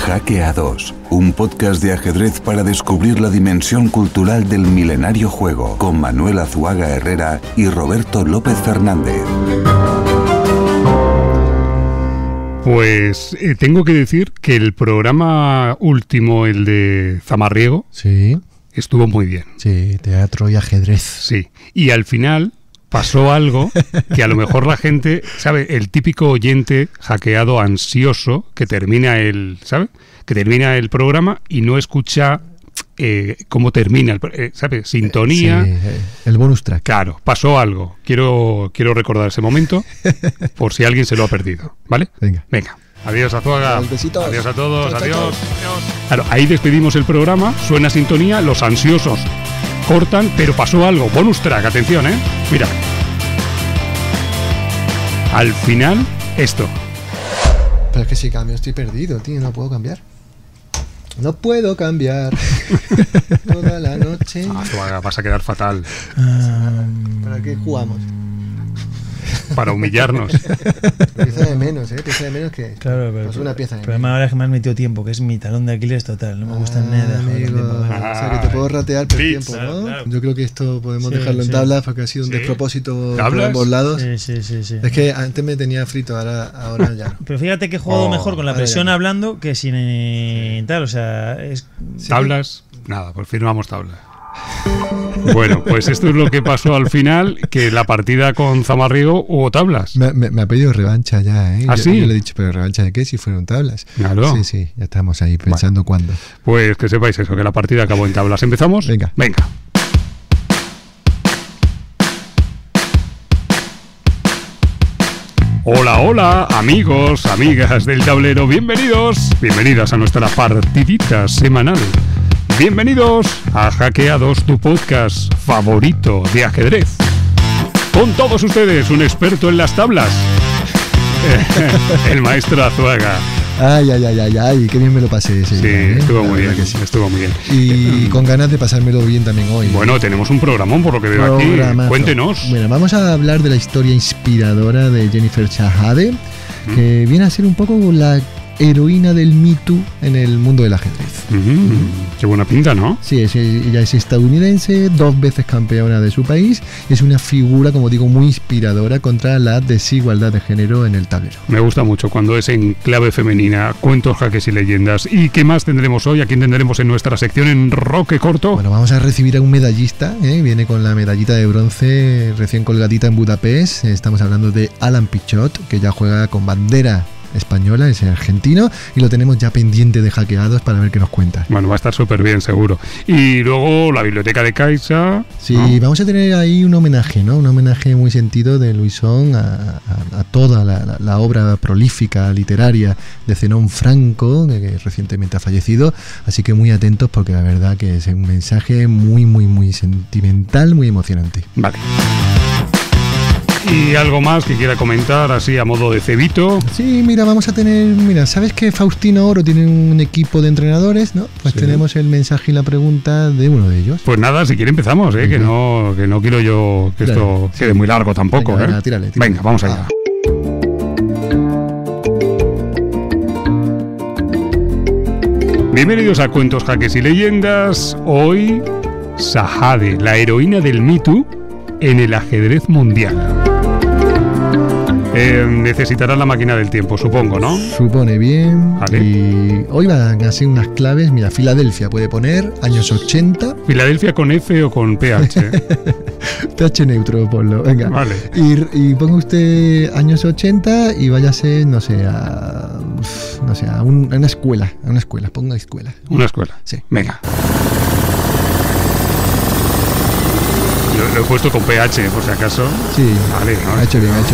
Hackeados, un podcast de ajedrez para descubrir la dimensión cultural del milenario juego, con Manuel Azuaga Herrera y Roberto López Fernández. Pues tengo que decir que el programa último, el de Zamarriego, sí, estuvo muy bien. Sí, teatro y ajedrez. Sí, y al final pasó algo que a lo mejor la gente, ¿sabe? El típico oyente hackeado ansioso que termina el, ¿sabe? Que termina el programa y no escucha cómo termina, ¿sabe? Sintonía. Sí, el bonus track. Claro, pasó algo. Quiero recordar ese momento por si alguien se lo ha perdido, ¿vale? Venga. Adiós, Azuaga. Adiós a todos. Adiós. Claro, ahí despedimos el programa, suena sintonía, los ansiosos cortan, pero pasó algo. Bonus track, atención, Mira. Al final, esto. Pero es que si cambio estoy perdido, tío, no puedo cambiar. No puedo cambiar. Toda la noche. Azuaga, vas a quedar fatal. ¿Para qué jugamos? Para humillarnos. Pieza de menos, pieza de menos que claro, pero, pues una pieza de menos. El problema ahora es que me has metido tiempo, que es mi talón de Aquiles total. No me gusta nada. O sea, que te puedo ratear por tiempo, ¿no? Claro. Yo creo que esto podemos dejarlo en tablas porque ha sido un despropósito por ambos lados. Sí. Es que antes me tenía frito, ahora ya no. Pero fíjate que he jugado mejor con la presión hablando que sin tal, o sea... ¿Tablas? Nada, pues firmamos tablas. Bueno, pues esto es lo que pasó al final, que la partida con Zamarriego hubo tablas. Me ha pedido revancha ya, ¿Ah, sí? Yo le he dicho, pero ¿revancha de qué? Si fueron tablas. Claro. Sí, ya estamos ahí pensando cuándo. Pues que sepáis eso, que la partida acabó en tablas. ¿Empezamos? Venga. Hola, amigos, amigas del tablero, bienvenidas a nuestra partidita semanal. Bienvenidos a Hackeados, tu podcast favorito de ajedrez. Con todos ustedes, un experto en las tablas, el maestro Azuaga. Ay, qué bien me lo pasé ese día, estuvo muy bien. Y con ganas de pasármelo bien también hoy. Bueno, tenemos un programón por lo que veo aquí. Cuéntenos. Bueno, vamos a hablar de la historia inspiradora de Jennifer Shahade, que viene a ser un poco la heroína del Me Too en el mundo del ajedrez. Qué buena pinta, ¿no? Sí, ella es estadounidense, 2 veces campeona de su país, es una figura, como digo, muy inspiradora contra la desigualdad de género en el tablero. Me gusta mucho cuando es en clave femenina, cuentos, jaques y leyendas. ¿Y qué más tendremos hoy? ¿A quién tendremos en nuestra sección en Roque Corto? Bueno, vamos a recibir a un medallista, viene con la medallita de bronce recién colgadita en Budapest. Estamos hablando de Alan Pichot, que ya juega con bandera española, es argentino, y lo tenemos ya pendiente de Hackeados para ver qué nos cuenta. Bueno, va a estar súper bien, seguro. Y luego la biblioteca de Caixa. Sí, ¿no? Vamos a tener ahí un homenaje, ¿no? Un homenaje muy sentido de Luisón a toda la obra prolífica literaria de Zenón Franco, que recientemente ha fallecido, así que muy atentos porque la verdad que es un mensaje muy sentimental, muy emocionante. Vale. ¿Y algo más que quiera comentar así a modo de cebito? Sí, vamos a tener... ¿sabes que Faustino Oro tiene un equipo de entrenadores, no? Pues sí. Tenemos el mensaje y la pregunta de uno de ellos. Pues nada, si quiere empezamos, que no quiero yo que esto quede muy largo tampoco. Venga, tírale. Venga, vamos allá. Bienvenidos a Cuentos, Jaques y Leyendas. Hoy, Shahade, la heroína del Me Too en el ajedrez mundial. Necesitará la máquina del tiempo, supongo, ¿no? Supone bien. Vale. Y hoy van a ser unas claves. Mira, Filadelfia puede poner años 80. ¿Filadelfia con F o con PH? PH neutro, ponlo. Venga. Vale. Y ponga usted años 80 y váyase, no sé, a una escuela. Ponga escuela. Una escuela. Sí. Venga. Lo he puesto con PH, por si acaso. Sí. Vale, ¿no? Ha hecho bien. Vale.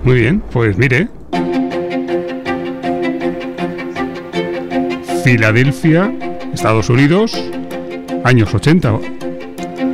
Muy bien, pues mire. Filadelfia, Estados Unidos, años 80.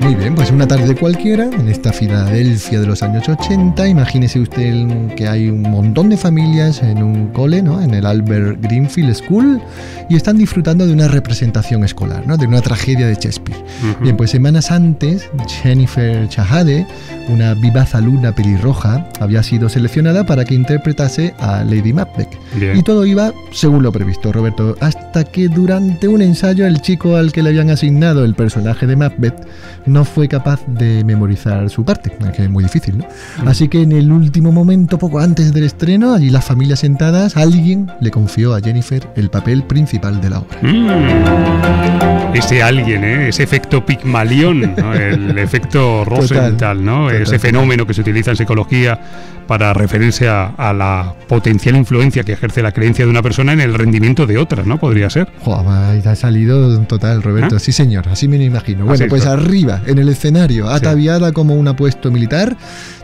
Muy bien, pues una tarde cualquiera, en esta Filadelfia de los años 80, imagínese usted que hay un montón de familias en un cole, ¿no? En el Albert Greenfield School, y están disfrutando de una representación escolar, ¿no? De una tragedia de Shakespeare. Bien, pues semanas antes, Jennifer Chahade, una vivaz alumna pelirroja, había sido seleccionada para que interpretase a Lady Macbeth. Bien. Y todo iba según lo previsto, Roberto, hasta que durante un ensayo el chico al que le habían asignado el personaje de Macbeth no fue capaz de memorizar su parte, que es muy difícil, ¿no? Así que en el último momento, poco antes del estreno, allí las familias sentadas, alguien le confió a Jennifer el papel principal de la obra. Ese alguien, ese efecto Pigmalión, ¿no? El efecto Rosenthal, ¿no? Ese fenómeno que se utiliza en psicología para referirse a la potencial influencia que ejerce la creencia de una persona en el rendimiento de otra, ¿no? Podría ser. Joder, ha salido total, Roberto. Sí, señor, así me lo imagino. Bueno, pues arriba, en el escenario, ataviada como un apuesto militar,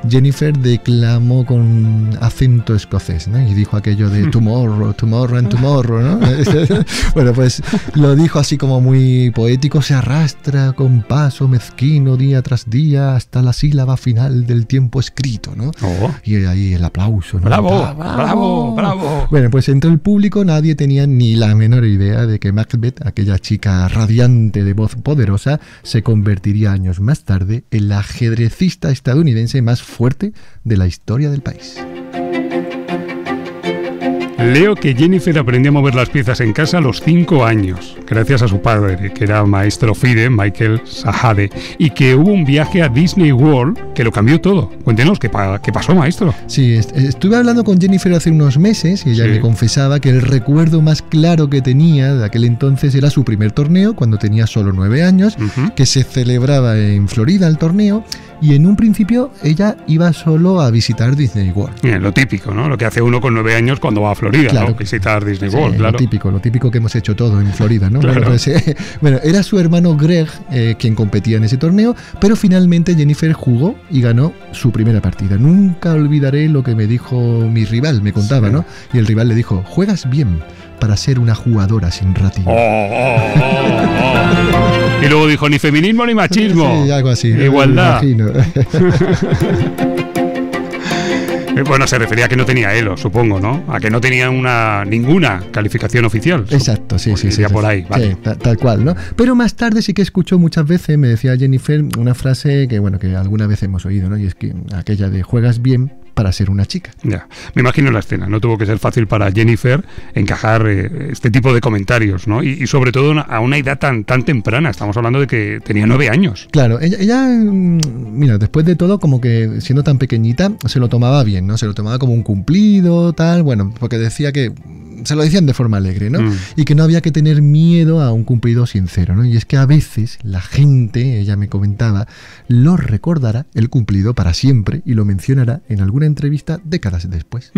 Jennifer declamó con acento escocés, ¿no? Y dijo aquello de tomorrow, tomorrow and tomorrow, ¿no? Bueno, pues lo dijo así como muy poético, se arrastra con paso mezquino día tras día hasta la sílaba final del tiempo escrito, ¿no? Y ahí el aplauso, ¿no? ¡Bravo, bravo, bravo! Bueno, pues entre el público nadie tenía ni la menor idea de que Macbeth, aquella chica radiante de voz poderosa, se convertiría años más tarde en la ajedrecista estadounidense más fuerte de la historia del país. Leo que Jennifer aprendió a mover las piezas en casa a los 5 años, gracias a su padre, que era maestro FIDE, Michael Chahade, y que hubo un viaje a Disney World que lo cambió todo. Cuéntenos, ¿qué pasó, maestro? Sí, estuve hablando con Jennifer hace unos meses y ella me confesaba que el recuerdo más claro que tenía de aquel entonces era su primer torneo, cuando tenía solo 9 años, que se celebraba en Florida el torneo, y en un principio ella iba solo a visitar Disney World. Bien, lo típico, ¿no? Lo que hace uno con 9 años cuando va a Florida, claro, ¿no? Visitar Disney World, claro. Lo típico que hemos hecho todo en Florida, ¿no? Claro. Bueno, era su hermano Greg quien competía en ese torneo, pero finalmente Jennifer jugó y ganó su primera partida. Nunca olvidaré lo que me dijo mi rival, me contaba, ¿no? Y el rival le dijo, juegas bien para ser una jugadora sin ratillo. Y luego dijo, ni feminismo ni machismo. Sí, algo así. Igualdad. Bueno, se refería a que no tenía ELO, supongo, ¿no? A que no tenía ninguna calificación oficial. Exacto, sí. Por ahí, vale. Sí, tal cual, ¿no? Pero más tarde sí que escuchó muchas veces, me decía Jennifer, una frase que, bueno, que alguna vez hemos oído, ¿no? Y es que aquella de juegas bien para ser una chica. Ya, me imagino la escena. No tuvo que ser fácil para Jennifer encajar este tipo de comentarios, ¿no? Y sobre todo a una edad tan temprana. Estamos hablando de que tenía 9 años. Claro, ella, mira, después de todo, como que siendo tan pequeñita, se lo tomaba bien, ¿no? Se lo tomaba como un cumplido, tal, bueno, porque decía que se lo decían de forma alegre, ¿no? Y que no había que tener miedo a un cumplido sincero, ¿no? Y es que a veces la gente, ella me comentaba, lo recordará el cumplido para siempre y lo mencionará en alguna entrevista décadas después.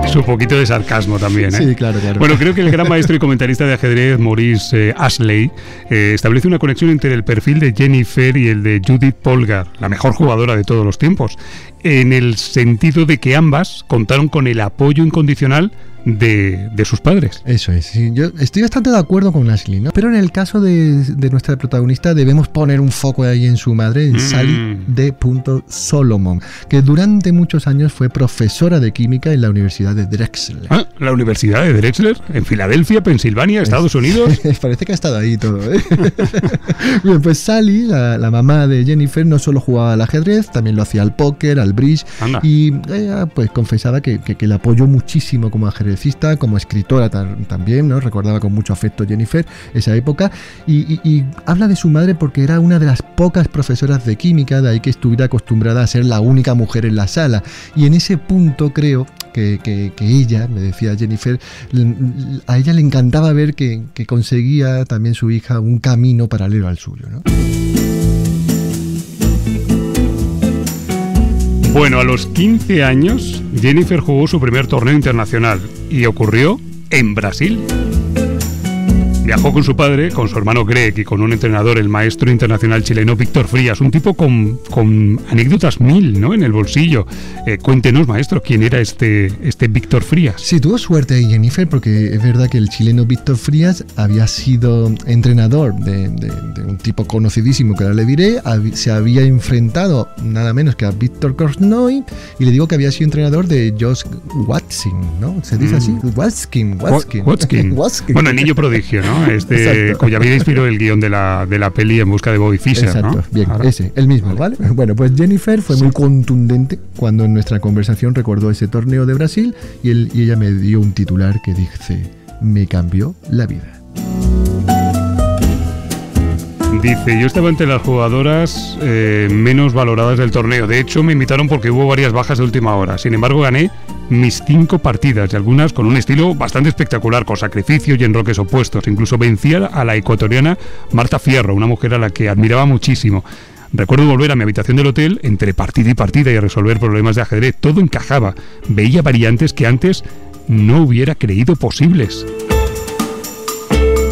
Su poquito de sarcasmo también, ¿eh? Sí, claro. Bueno, creo que el gran maestro y comentarista de ajedrez, Maurice Ashley, establece una conexión entre el perfil de Jennifer y el de Judith Polgar, la mejor jugadora de todos los tiempos, en el sentido de que ambas contaron con el apoyo incondicional de sus padres. Eso es, sí. Yo estoy bastante de acuerdo con Ashley, ¿no? Pero en el caso de nuestra protagonista debemos poner un foco ahí en su madre, en Sally D. Solomon, que durante muchos años fue profesora de química en la Universidad de Drexel. Ah, ¿la Universidad de Drexel? ¿En Filadelfia, Pensilvania, Estados Unidos? Parece que ha estado ahí todo, ¿eh? Bien, pues Sally, la mamá de Jennifer, no solo jugaba al ajedrez, también lo hacía al póker, al bridge. Anda. Y ella pues confesaba que le apoyó muchísimo como ajedrecista, como escritora también, ¿no? Recordaba con mucho afecto Jennifer esa época y habla de su madre porque era una de las pocas profesoras de química, de ahí que estuviera acostumbrada a ser la única mujer en la sala, y en ese punto creo que ella, me decía Jennifer, a ella le encantaba ver que conseguía también su hija un camino paralelo al suyo, ¿no? Bueno, a los 15 años, Jennifer jugó su primer torneo internacional y ocurrió en Brasil. Viajó con su padre, con su hermano Greg y con un entrenador, el maestro internacional chileno Víctor Frías, un tipo con anécdotas mil, ¿no?, en el bolsillo. Cuéntenos, maestro, ¿quién era este Víctor Frías? Sí, tuvo suerte ahí, Jennifer, porque es verdad que el chileno Víctor Frías había sido entrenador de un tipo conocidísimo, que ahora le diré, se había enfrentado nada menos que a Víctor Korchnoi, y le digo que había sido entrenador de Josh Watson, ¿no? ¿Se dice así? Watson. Bueno, el niño prodigio, ¿no? Cuya vida inspiró el guión de la peli En busca de Bobby Fischer. Exacto, ¿no? bien, ahora, ese, el mismo, ¿vale? Bueno, pues Jennifer fue muy contundente cuando en nuestra conversación recordó ese torneo de Brasil y ella me dio un titular que dice: me cambió la vida. Dice, yo estaba entre las jugadoras menos valoradas del torneo. De hecho, me invitaron porque hubo varias bajas de última hora. Sin embargo, gané mis 5 partidas y algunas con un estilo bastante espectacular, con sacrificio y enroques opuestos. Incluso vencía a la ecuatoriana Marta Fierro, una mujer a la que admiraba muchísimo. Recuerdo volver a mi habitación del hotel entre partida y partida y a resolver problemas de ajedrez. Todo encajaba. Veía variantes que antes no hubiera creído posibles.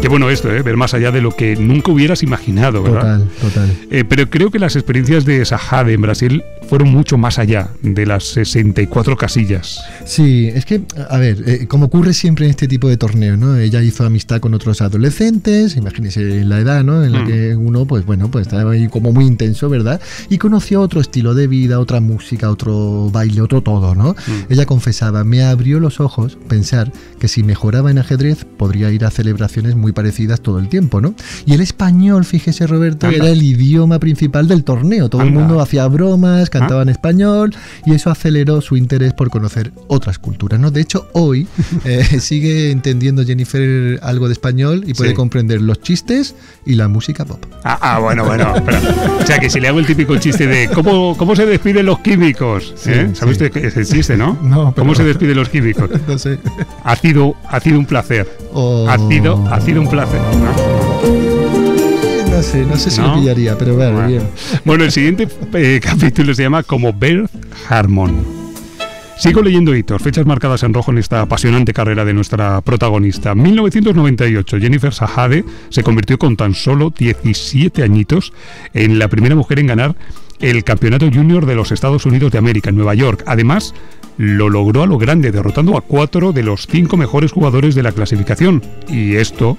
Qué bueno esto, ver más allá de lo que nunca hubieras imaginado, ¿verdad? Total. Pero creo que las experiencias de Shahade en Brasil fueron mucho más allá de las 64 casillas. Sí, es que, a ver, como ocurre siempre en este tipo de torneos, ¿no? Ella hizo amistad con otros adolescentes, imagínese la edad, ¿no?, en la que uno, pues estaba ahí como muy intenso, ¿verdad? Y conoció otro estilo de vida, otra música, otro baile, otro todo, ¿no? Ella confesaba, me abrió los ojos pensar que si mejoraba en ajedrez podría ir a celebraciones muy parecidas todo el tiempo, ¿no? Y el español, fíjese, Roberto, era el idioma principal del torneo. Todo el mundo hacía bromas, cantaba en español, y eso aceleró su interés por conocer otras culturas, ¿no? De hecho, hoy sigue entendiendo Jennifer algo de español y puede comprender los chistes y la música pop. Bueno, espera. O sea, que si le hago el típico chiste de ¿cómo se despiden los químicos? ¿Sabe usted que es el chiste, no? No, pero... ¿Cómo se despiden los químicos? No sé. Ha sido un placer. Ha sido un placer, No sé si lo pillaría, pero vale, bien. Bueno, el siguiente capítulo se llama Como Beth Harmon. Sigo leyendo hitos, fechas marcadas en rojo en esta apasionante carrera de nuestra protagonista. 1998, Jennifer Shahade se convirtió con tan solo 17 añitos en la primera mujer en ganar el Campeonato Junior de los Estados Unidos de América en Nueva York. Además, lo logró a lo grande, derrotando a 4 de los 5 mejores jugadores de la clasificación. Y esto,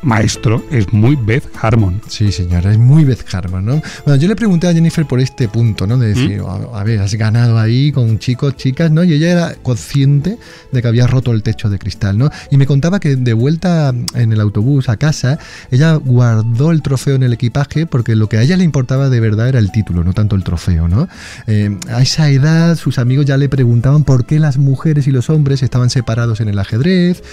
maestro, es muy Beth Harmon. Sí, señora, es muy Beth Harmon, ¿no? Bueno, yo le pregunté a Jennifer por este punto, ¿no? De decir, a ver, has ganado ahí con chicos, chicas, ¿no? Y ella era consciente de que había roto el techo de cristal, ¿no? Y me contaba que de vuelta en el autobús a casa, ella guardó el trofeo en el equipaje porque lo que a ella le importaba de verdad era el título, no tanto el trofeo, ¿no? A esa edad, sus amigos ya le preguntaban por qué las mujeres y los hombres estaban separados en el ajedrez.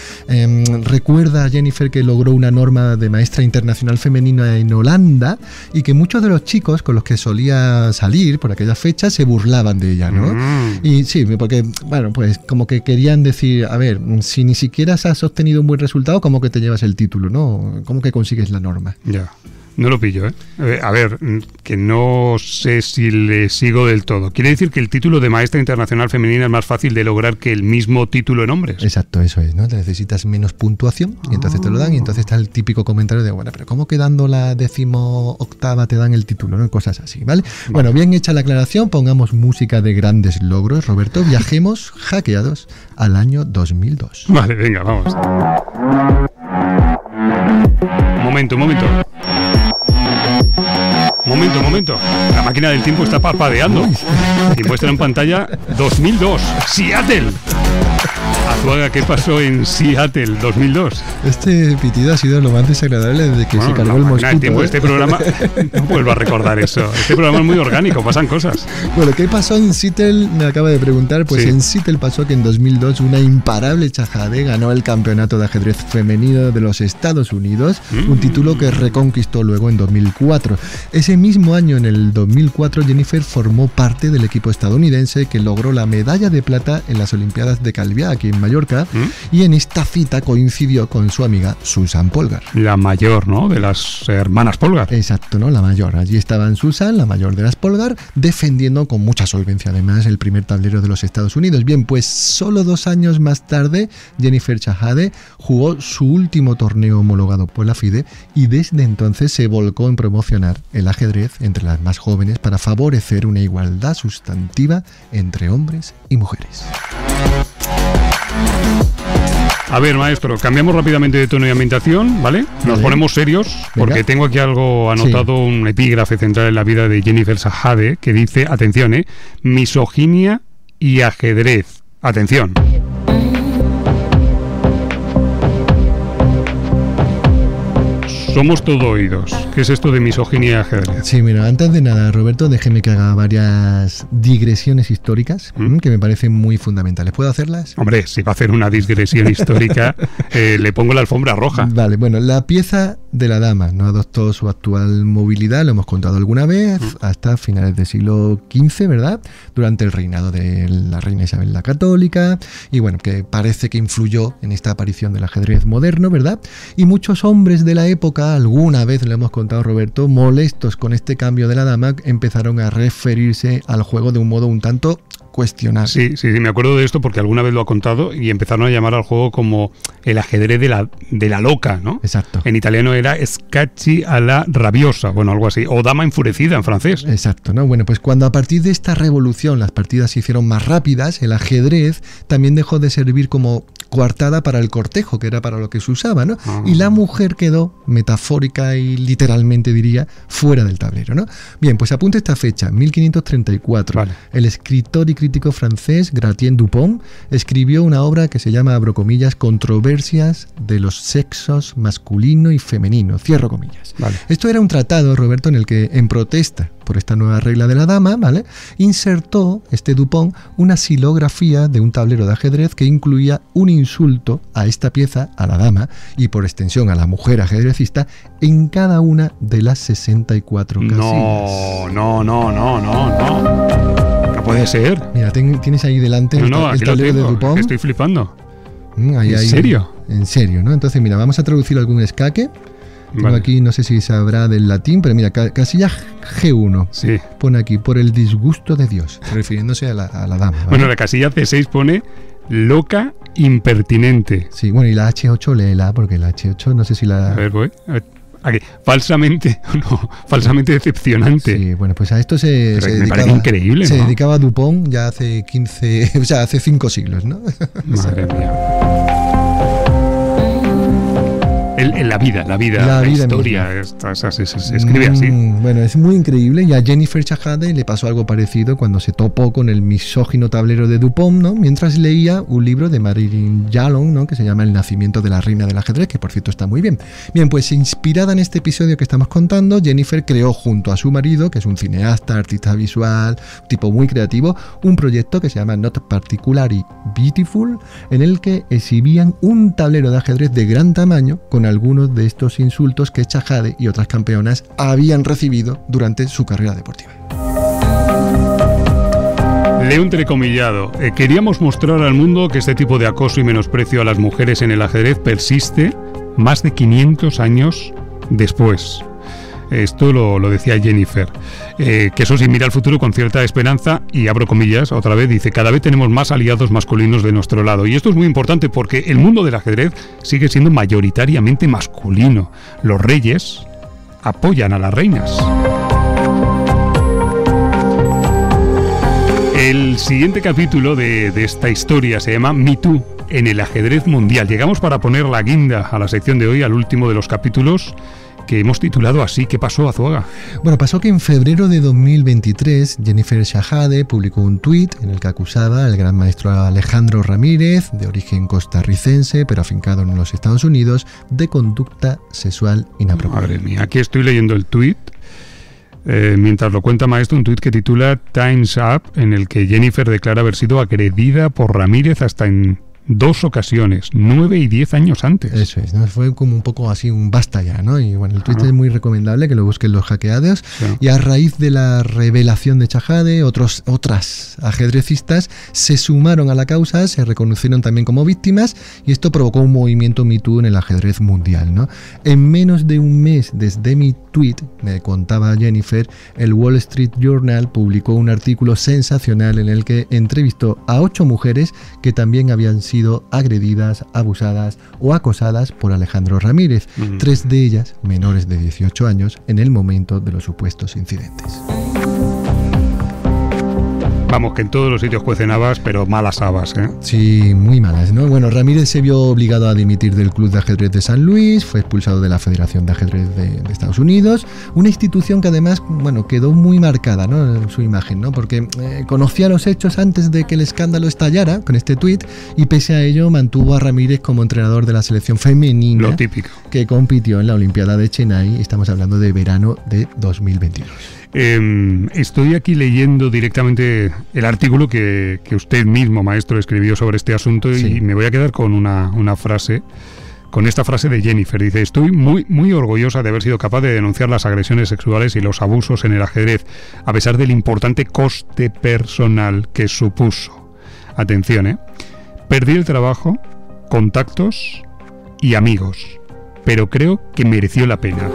Recuerda a Jennifer que logró una norma de maestra internacional femenina en Holanda y que muchos de los chicos con los que solía salir por aquellas fechas se burlaban de ella, ¿no? Y sí, porque, bueno, pues como que querían decir, a ver, si ni siquiera has obtenido un buen resultado, ¿cómo que te llevas el título, no? ¿Cómo que consigues la norma? Ya. No lo pillo, ¿eh? A ver, que no sé si le sigo del todo. ¿Quiere decir que el título de maestra internacional femenina es más fácil de lograr que el mismo título en hombres? Exacto, eso es, ¿no? Te necesitas menos puntuación y entonces te lo dan, y entonces está el típico comentario de, bueno, pero ¿cómo que dando la 18ª te dan el título, ¿no? Cosas así, ¿vale? Bueno, bien hecha la aclaración, pongamos música de grandes logros, Roberto, viajemos hackeados al año 2002. Vale, venga, vamos. Momento. Momento. La máquina del tiempo está parpadeando y muestra en pantalla 2002, Seattle. Azuaga, ¿qué pasó en Seattle 2002? Este pitido ha sido lo más desagradable desde que se cargó el mosquito. Este programa, no vuelvo a recordar eso. Este programa es muy orgánico, pasan cosas. Bueno, ¿qué pasó en Seattle? Me acaba de preguntar. Pues sí. En Seattle pasó que en 2002 una imparable Shahade ganó el campeonato de ajedrez femenino de los Estados Unidos, un título que reconquistó luego en 2004. Ese mismo año, en el 2004, Jennifer formó parte del equipo estadounidense que logró la medalla de plata en las Olimpiadas de Calviá, aquí en Mallorca. Mallorca, y en esta cita coincidió con su amiga Susan Polgar. La mayor, ¿no?, de las hermanas Polgar. Exacto, ¿no?, la mayor. Allí estaban Susan, la mayor de las Polgar, defendiendo con mucha solvencia además el primer tablero de los Estados Unidos. Bien, pues solo 2 años más tarde, Jennifer Shahade jugó su último torneo homologado por la FIDE y desde entonces se volcó en promocionar el ajedrez entre las más jóvenes para favorecer una igualdad sustantiva entre hombres y mujeres. A ver, maestro, cambiamos rápidamente de tono y ambientación, ¿vale? Nos ponemos serios, porque tengo aquí algo anotado, un epígrafe central en la vida de Jennifer Shahade, que dice, atención, misoginia y ajedrez. Atención. Somos todo oídos. ¿Qué es esto de misoginia y ajedrez? Sí, mira, antes de nada, Roberto, déjeme que haga varias digresiones históricas que me parecen muy fundamentales. ¿Puedo hacerlas? Hombre, si va a hacer una digresión histórica, le pongo la alfombra roja. Vale, bueno, la pieza de la dama no adoptó su actual movilidad, lo hemos contado alguna vez, hasta finales del siglo XV, ¿verdad? Durante el reinado de la reina Isabel la Católica, y bueno, que parece que influyó en esta aparición del ajedrez moderno, ¿verdad? Y muchos hombres de la época, alguna vez lo hemos contado, Roberto, molestos con este cambio de la dama, empezaron a referirse al juego de un modo un tanto cuestionable. Sí, me acuerdo de esto porque alguna vez lo ha contado y empezaron a llamar al juego como el ajedrez de la loca, ¿no? Exacto. En italiano era scacchi alla rabiosa, bueno, algo así, o dama enfurecida en francés. Exacto, ¿no? Bueno, pues cuando a partir de esta revolución las partidas se hicieron más rápidas, el ajedrez también dejó de servir como coartada para el cortejo, que era para lo que se usaba, ¿no? Y la mujer quedó, metafórica y literalmente diría, fuera del tablero, ¿no? Bien, pues apunte esta fecha, 1534. Vale. El escritor y crítico francés Gratien Dupont escribió una obra que se llama, abro comillas, Controversias de los sexos masculino y femenino, cierro comillas. Vale. Esto era un tratado, Roberto, en el que, en protesta por esta nueva regla de la dama, ¿vale?, insertó Dupont una silografía de un tablero de ajedrez que incluía un insulto a esta pieza, a la dama, y por extensión a la mujer ajedrecista, en cada una de las 64 casillas. No puede ser. Mira, tienes ahí delante el tablero de Dupont. Estoy flipando. ¿En serio? En serio, ¿no? Entonces, mira, vamos a traducir algún escaque. Tengo aquí, no sé si sabrá del latín, pero mira, casilla G1. Sí. Pone aquí, por el disgusto de Dios, refiriéndose a la dama, ¿vale? Bueno, la casilla C6 pone loca impertinente. Sí, bueno, y la H8 léela, porque la H8 no sé si la... A ver, voy. Aquí, falsamente decepcionante. Sí, bueno, pues a esto se me parece increíble, se ¿no? dedicaba Dupont ya hace 5 siglos, ¿no? Madre mía. La vida, la historia, se escribe así. Bueno, es muy increíble, y a Jennifer Shahade le pasó algo parecido cuando se topó con el misógino tablero de Dupont, ¿no?, mientras leía un libro de Marilyn Yalom, ¿no?, que se llama El nacimiento de la reina del ajedrez, que por cierto está muy bien. Bien, pues inspirada en este episodio que estamos contando, Jennifer creó junto a su marido, que es un cineasta, artista visual, tipo muy creativo, un proyecto que se llama Not Particularly Beautiful, en el que exhibían un tablero de ajedrez de gran tamaño con algunos de estos insultos que Shahade y otras campeonas habían recibido durante su carrera deportiva. Leo entrecomillado. Queríamos mostrar al mundo que este tipo de acoso y menosprecio a las mujeres en el ajedrez persiste más de 500 años después. Esto lo decía Jennifer, que eso sí, mira al futuro con cierta esperanza, y abro comillas otra vez, dice, cada vez tenemos más aliados masculinos de nuestro lado, y esto es muy importante porque el mundo del ajedrez sigue siendo mayoritariamente masculino. Los reyes apoyan a las reinas. El siguiente capítulo de esta historia se llama Me Too en el ajedrez mundial. Llegamos para poner la guinda a la sección de hoy, al último de los capítulos, que hemos titulado así. ¿Qué pasó, Azuaga? Bueno, pasó que en febrero de 2023 Jennifer Shahade publicó un tuit en el que acusaba al gran maestro Alejandro Ramírez, de origen costarricense pero afincado en los Estados Unidos, de conducta sexual inapropiada. Madre mía, aquí estoy leyendo el tuit. Mientras lo cuenta maestro, un tuit que titula Time's Up, en el que Jennifer declara haber sido agredida por Ramírez hasta en 2 ocasiones, 9 y 10 años antes. Eso es, ¿no? Fue como un poco así un basta ya, ¿no? Y bueno, el tweet es muy recomendable, que lo busquen los hackeados. Sí. Y a raíz de la revelación de Shahade, otras ajedrecistas se sumaron a la causa, se reconocieron también como víctimas, y esto provocó un movimiento Me Too en el ajedrez mundial, ¿no? En menos de un mes desde mi tweet, me contaba Jennifer, el Wall Street Journal publicó un artículo sensacional en el que entrevistó a 8 mujeres que también habían sido agredidas, abusadas o acosadas por Alejandro Ramírez, 3 de ellas menores de 18 años en el momento de los supuestos incidentes. Vamos, que en todos los sitios cuecen habas, pero malas habas, ¿eh? Sí, muy malas, ¿no? Bueno, Ramírez se vio obligado a dimitir del Club de Ajedrez de San Luis, fue expulsado de la Federación de Ajedrez de Estados Unidos, una institución que además, bueno, quedó muy marcada, ¿no?, en su imagen, ¿no? Porque conocía los hechos antes de que el escándalo estallara con este tuit, y pese a ello mantuvo a Ramírez como entrenador de la selección femenina. Lo típico. Que compitió en la Olimpiada de Chennai, estamos hablando de verano de 2022. Estoy aquí leyendo directamente el artículo que usted mismo, maestro, escribió sobre este asunto, y me voy a quedar con una frase, con esta frase de Jennifer. Dice: estoy muy orgullosa de haber sido capaz de denunciar las agresiones sexuales y los abusos en el ajedrez, a pesar del importante coste personal que supuso. Atención, perdí el trabajo, contactos y amigos, pero creo que mereció la pena.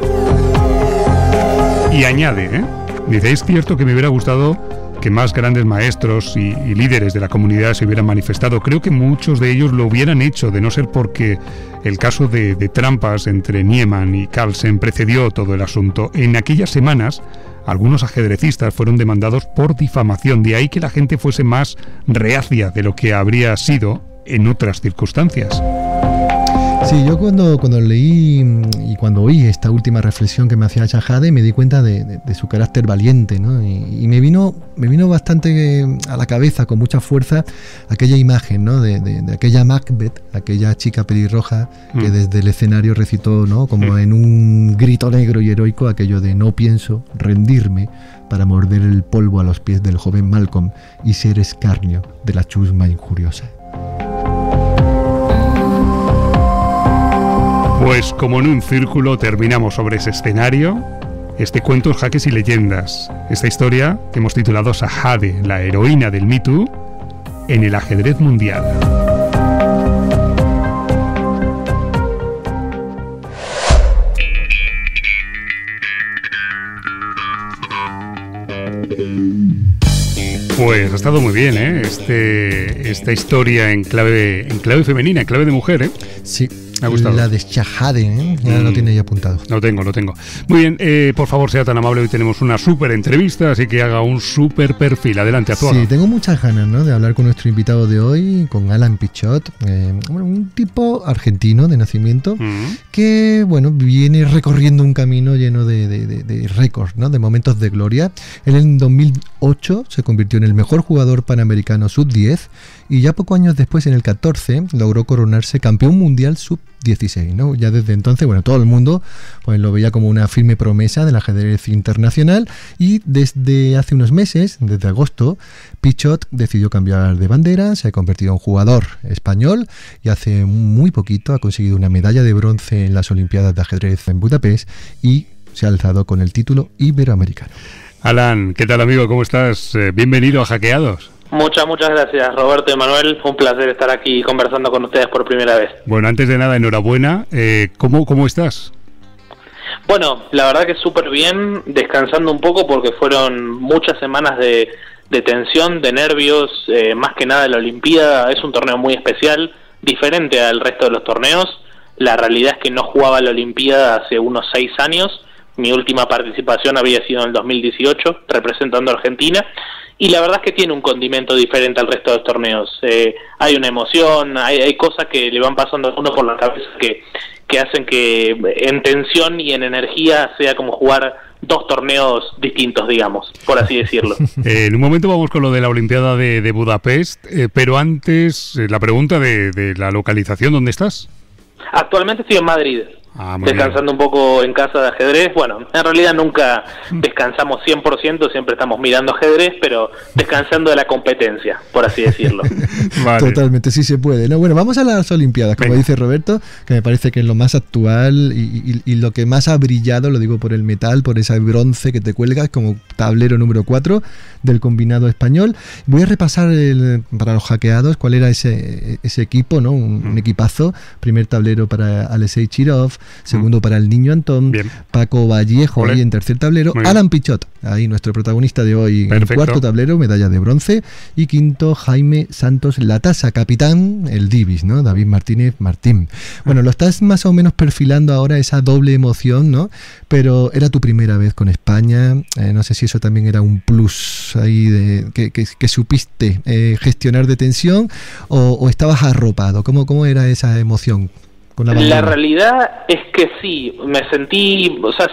Y añade, dice: es cierto que me hubiera gustado que más grandes maestros y líderes de la comunidad se hubieran manifestado. Creo que muchos de ellos lo hubieran hecho, de no ser porque el caso de trampas entre Niemann y Carlsen precedió todo el asunto. En aquellas semanas, algunos ajedrecistas fueron demandados por difamación, de ahí que la gente fuese más reacia de lo que habría sido en otras circunstancias. Sí, yo cuando leí y cuando oí esta última reflexión que me hacía Shahade, me di cuenta de su carácter valiente, ¿no? Y me vino bastante a la cabeza con mucha fuerza aquella imagen, ¿no?, de aquella Macbeth, aquella chica pelirroja que desde el escenario recitó, ¿no?, como en un grito negro y heroico, aquello de: no pienso rendirme para morder el polvo a los pies del joven Malcolm y ser escarnio de la chusma injuriosa. Pues como en un círculo terminamos sobre ese escenario, este cuento Jaques y Leyendas, esta historia que hemos titulado Shahade, la heroína del Me Too en el ajedrez mundial. Pues ha estado muy bien, esta historia en clave femenina, en clave de mujer, Sí. Me ha gustado. La de Shahade, ya lo tiene ahí apuntado. Lo tengo. Muy bien, por favor, sea tan amable, hoy tenemos una súper entrevista, así que haga un súper perfil. Adelante, Azuaga. Sí, tengo muchas ganas, ¿no?, de hablar con nuestro invitado de hoy, con Alan Pichot, un tipo argentino de nacimiento, que, bueno, viene recorriendo un camino lleno de récords, ¿no?, de momentos de gloria. Él en 2008 se convirtió en el mejor jugador panamericano sub-10, y ya pocos años después, en el 14, logró coronarse campeón mundial sub-16, ¿no? Ya desde entonces, bueno, todo el mundo pues lo veía como una firme promesa del ajedrez internacional, y desde hace unos meses, desde agosto, Pichot decidió cambiar de bandera, se ha convertido en jugador español, y hace muy poquito ha conseguido una medalla de bronce en las Olimpiadas de Ajedrez en Budapest, y se ha alzado con el título iberoamericano. Alan, ¿qué tal, amigo? ¿Cómo estás? Bienvenido a Hackeados. Muchas gracias, Roberto y Manuel. Un placer estar aquí conversando con ustedes por primera vez. Bueno, antes de nada, enhorabuena. ¿Cómo estás? Bueno, la verdad que súper bien, descansando un poco porque fueron muchas semanas de tensión, de nervios, más que nada de la Olimpiada. Es un torneo muy especial, diferente al resto de los torneos. La realidad es que no jugaba la Olimpiada hace unos 6 años. Mi última participación había sido en el 2018, representando a Argentina. Y la verdad es que tiene un condimento diferente al resto de los torneos. Hay una emoción, hay cosas que le van pasando a uno por la cabeza que hacen que en tensión y en energía sea como jugar 2 torneos distintos, digamos, por así decirlo. En un momento vamos con lo de la Olimpiada de Budapest, pero antes la pregunta de la localización, ¿dónde estás? Actualmente estoy en Madrid. descansando un poco en casa de ajedrez. Bueno, en realidad nunca descansamos 100%, siempre estamos mirando ajedrez, pero descansando de la competencia, por así decirlo. Vale. Totalmente, sí se puede, ¿no? Bueno, vamos a las Olimpiadas, como dice Roberto, que me parece que es lo más actual y lo que más ha brillado, lo digo por el metal, por ese bronce que te cuelgas como tablero número 4 del combinado español. Voy a repasar para los hackeados cuál era ese equipo, ¿no? Un equipazo. Primer tablero para Alexei Chirov, segundo para el niño Antón, Paco Vallejo ahí en tercer tablero, Alan Pichot, ahí nuestro protagonista de hoy, en cuarto tablero, medalla de bronce, y quinto Jaime Santos Latasa, capitán, el Divis, ¿no? David Martínez Martín. Bueno, lo estás más o menos perfilando ahora, esa doble emoción, ¿no? Pero era tu primera vez con España, no sé si eso también era un plus ahí que supiste gestionar de tensión o estabas arropado. ¿Cómo era esa emoción? La realidad es que sí,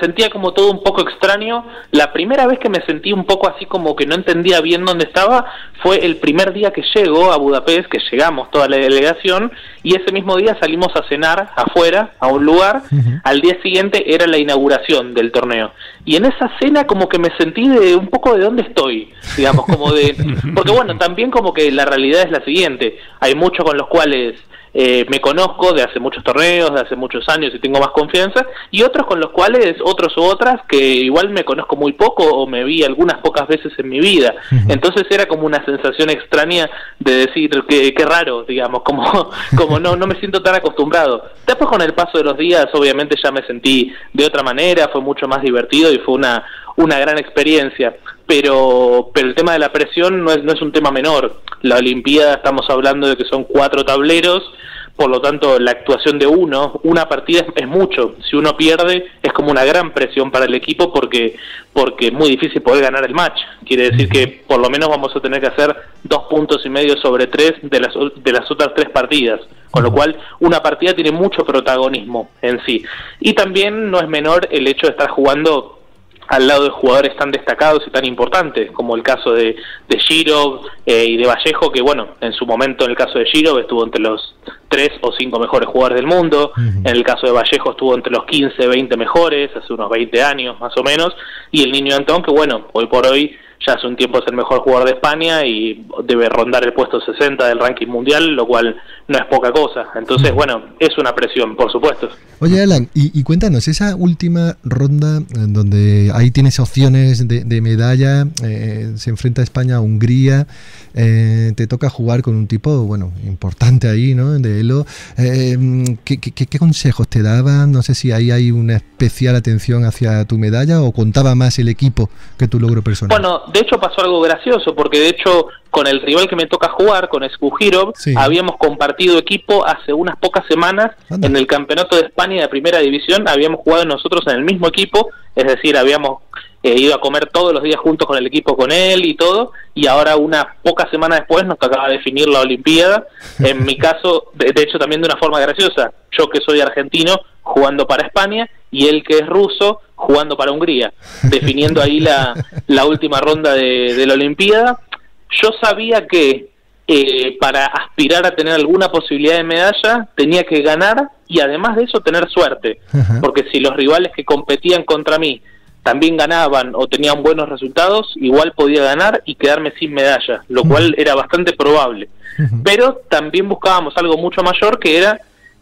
sentía como todo un poco extraño. La primera vez que me sentí un poco así como que no entendía bien dónde estaba fue el primer día que llego a Budapest, que llegamos toda la delegación, y ese mismo día salimos a cenar afuera, a un lugar. Al día siguiente era la inauguración del torneo, y en esa cena como que me sentí un poco de dónde estoy, digamos, como de... Porque bueno, también como que la realidad es la siguiente, hay muchos con los cuales... me conozco de hace muchos torneos, de hace muchos años y tengo más confianza, y otros con los cuales, otros u otras, que igual me conozco muy poco o me vi algunas pocas veces en mi vida. Entonces era como una sensación extraña de decir que raro, digamos, como no me siento tan acostumbrado. Después con el paso de los días obviamente ya me sentí de otra manera, fue mucho más divertido y fue una gran experiencia. Pero el tema de la presión no es un tema menor. La Olimpiada, estamos hablando de que son 4 tableros, por lo tanto la actuación de una partida es mucho. Si uno pierde es como una gran presión para el equipo porque es muy difícil poder ganar el match. Quiere decir que por lo menos vamos a tener que hacer 2,5 puntos sobre 3 de las otras 3 partidas. Con lo cual una partida tiene mucho protagonismo en sí. Y también no es menor el hecho de estar jugando al lado de jugadores tan destacados y tan importantes, como el caso de Girov y de Vallejo, que bueno, en su momento en el caso de Girov estuvo entre los 3 o 5 mejores jugadores del mundo, en el caso de Vallejo estuvo entre los 15, 20 mejores, hace unos 20 años más o menos, y el niño Antón, que bueno, hoy por hoy ya hace un tiempo es el mejor jugador de España y debe rondar el puesto 60 del ranking mundial, lo cual no es poca cosa. Entonces, bueno, es una presión, por supuesto. Oye, Alan, y cuéntanos, esa última ronda donde ahí tienes opciones de medalla, se enfrenta España a Hungría, te toca jugar con un tipo, bueno, importante ahí, ¿no?, de Elo. ¿Qué consejos te daban? No sé si ahí hay una especial atención hacia tu medalla o contaba más el equipo que tu logro personal. Bueno, de hecho pasó algo gracioso, porque de hecho con el rival que me toca jugar, con Skujirov, habíamos compartido equipo hace unas pocas semanas. En el Campeonato de España de Primera División, habíamos jugado nosotros en el mismo equipo, es decir, habíamos ido a comer todos los días juntos con el equipo con él y todo, y ahora una poca semana después nos tocaba definir la Olimpiada. En mi caso, de hecho también de una forma graciosa, yo que soy argentino jugando para España y él que es ruso jugando para Hungría, definiendo ahí la última ronda de la Olimpiada. Yo sabía que para aspirar a tener alguna posibilidad de medalla tenía que ganar y además de eso tener suerte, porque si los rivales que competían contra mí también ganaban o tenían buenos resultados, igual podía ganar y quedarme sin medalla, lo cual era bastante probable. Pero también buscábamos algo mucho mayor, que era